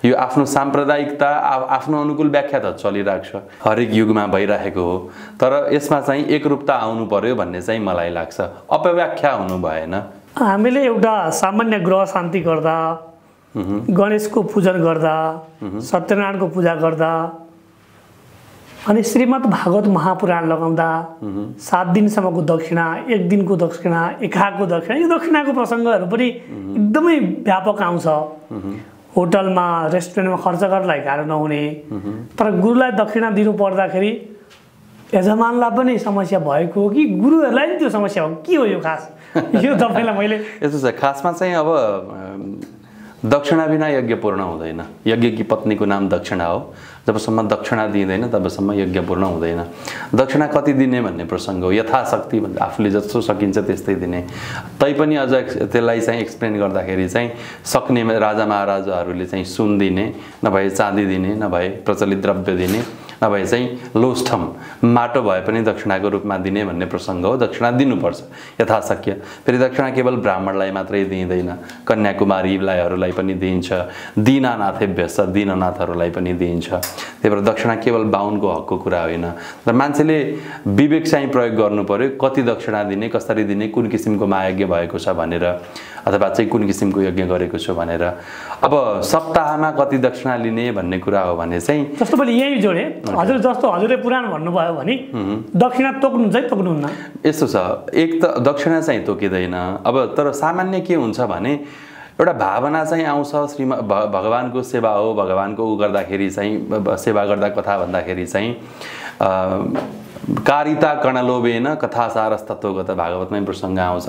यो आफ्नो साम्प्रदायिकता आफ्नो अनुकूल व्याख्या त चलिरहेको छ, हरेक युगमा भइरहेको हो, तर यसमा चाहिँ एकरूपता आउनु पर्यो भन्ने चाहिँ मलाई लाग्छ, अपव्याख्या हुनु भएन। हामीले एउटा सामान्य ग्रह शान्ति गर्दा, गणेशको पूजन गर्दा, सत्यनारायणको पूजा गर्दा अनि श्रीमद् भागवत महापुराण लगाउँदा 7 दिनसम्मको दक्षिणा, 1 दिनको दक्षिणा, एकाको दक्षिणा, यो दक्षिणाको प्रसङ्गहरू पनि एकदमै व्यापक आउँछ। होटलमा रेस्टुरेन्टमा खर्च गर्नलाई गाह्रो नहुने, तर गुरुलाई दक्षिणा दिनु पर्दाखेरि यजमानलाई पनि समस्या भएको हो कि गुरुहरूलाई पनि त्यो समस्या हो, के हो यो खास? यो तपाईँलाई मैले यस्तो छ, खासमा चाहिँ अब दक्षिणा बिना यज्ञ पूर्ण हुँदैन। यज्ञ की पत्नीको नाम दक्षिणा हो, जबसम्म दक्षिणा दिँदैन तबसम्म यज्ञ पूर्ण हुँदैन। दक्षिणा कति दिने भन्ने प्रसङ्ग हो, यथाशक्ति भन्छ, आफूले जस्तो सकिन्छ त्यस्तै दिने। तैपनि अझ त्यसलाई चाहिँ एक्सप्लेन गर्दाखेरि चाहिँ सक्ने राजा महाराजाहरूले चाहिँ सुन दिने, नभए चाँदी दिने, नभए प्रचलित द्रव्य दिने, नभए चाहिँ लोष्ठम माटो भए पनि दक्षिणाको रूपमा दिने भन्ने प्रसङ्ग हो। दक्षिणा दिनुपर्छ यथाशक्य। फेरि दक्षिणा केवल ब्राह्मणलाई मात्रै दिइँदैन, कन्याकुमारीलाई पनि दिइन्छ, दीनानाथेभ्यश्च दीननाथहरूलाई पनि दिइन्छ। त्यही भएर दक्षिणा केवल बाहुनको हकको कुरा होइन, र मान्छेले विवेक चाहिँ प्रयोग गर्नु पर्यो, कति दक्षिणा दिने, कसरी दिने, कुन किसिमको महायज्ञ भएको छ भनेर, अथवा चाहिँ कुन किसिमको यज्ञ गरेको छु भनेर। अब सप्ताहमा कति दक्षिणा लिने भन्ने कुरा हो भने चाहिँ जस्तो मैले यही जोडे, हजुर जस्तो हजुरले पुराण भन्नुभयो भने दक्षिणा तोक्नुहुन्छ है तोक्नुहुन्न? यस्तो छ, एक त दक्षिणा चाहिँ तोकिँदैन। अब तर सामान्य के हुन्छ भने एउटा भावना चाहिँ आउँछ, भगवानको सेवा हो, भगवानको उ गर्दाखेरि चाहिँ सेवा गर्दा कथा भन्दाखेरि चाहिँ कारिता कर्णलोभेन कथासारस्तत्वगत भागवतमै प्रसङ्ग आउँछ।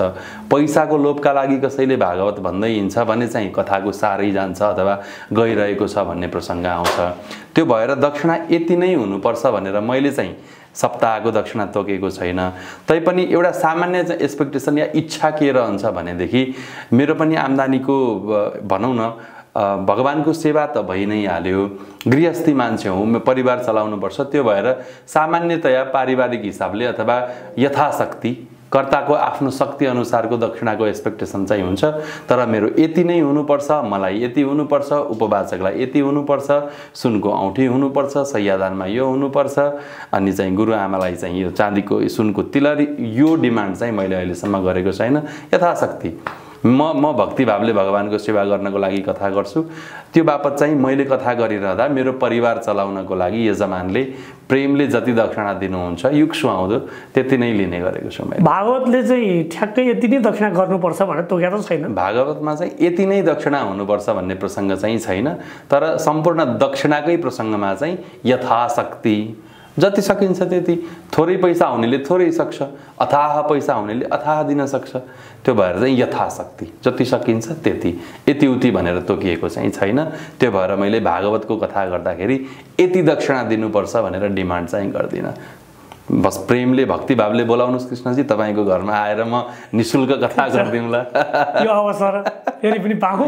पैसाको लोभका लागि कसैले भागवत भन्दै हिँड्छ भने चाहिँ कथाको सारै जान्छ अथवा गइरहेको छ भन्ने प्रसङ्ग आउँछ। त्यो भएर दक्षिणा यति नै हुनुपर्छ भनेर मैले चाहिँ सप्ताहको दक्षिणा तोकेको छैन। तैपनि एउटा सामान्य एक्सपेक्टेसन या इच्छा के रहन्छ भनेदेखि मेरो पनि आम्दानीको भनौँ न भगवानको सेवा त भइ नै हाल्यो, गृहस्थी मान्छे हौँ, परिवार चलाउनुपर्छ, त्यो भएर सामान्यतया पारिवारिक हिसाबले अथवा यथाशक्ति कर्ताको आफ्नो शक्ति अनुसारको दक्षिणाको एक्सपेक्टेसन चाहिँ हुन्छ। तर मेरो यति नै हुनुपर्छ, मलाई यति हुनुपर्छ, उपवाचकलाई यति हुनुपर्छ, सुनको औँठी हुनुपर्छ, सैयादानमा यो हुनुपर्छ, अनि चाहिँ गुरुआमालाई चाहिँ यो चाँदीको सुनको तिलरी, यो डिमान्ड चाहिँ मैले अहिलेसम्म गरेको छैन। यथाशक्ति म भक्तिभावले भगवानको सेवा गर्नको लागि कथा गर्छु, त्यो बापत चाहिँ मैले कथा गरिरहँदा मेरो परिवार चलाउनको लागि यजमानले प्रेमले जति दक्षिणा दिनुहुन्छ युग सुहाउँदो त्यति नै लिने गरेको छु मैले। भागवतले चाहिँ ठ्याक्कै यति नै दक्षिणा गर्नुपर्छ भनेर तोकेको छैन। भागवतमा चाहिँ यति नै दक्षिणा हुनुपर्छ भन्ने प्रसङ्ग चाहिँ छैन, तर सम्पूर्ण दक्षिणाकै प्रसङ्गमा चाहिँ यथाशक्ति जति सकिन्छ त्यति, थोरै पैसा हुनेले थोरै सक्छ, अथाह पैसा हुनेले अथाह दिन सक्छ। त्यो भएर चाहिँ यथाशक्ति जति सकिन्छ त्यति, यति उति भनेर तोकिएको चाहिँ छैन। त्यो भएर मैले भागवतको कथा गर्दाखेरि यति दक्षिणा दिनुपर्छ भनेर डिमान्ड चाहिँ गर्दिनँ। बस प्रेमले भक्तिभावले बोलाउनुहोस् कृष्णजी, तपाईँको घरमा आएर म निशुल्क कथा गरिदिउँला। यो अवसर फेरि पनि पाऊँ।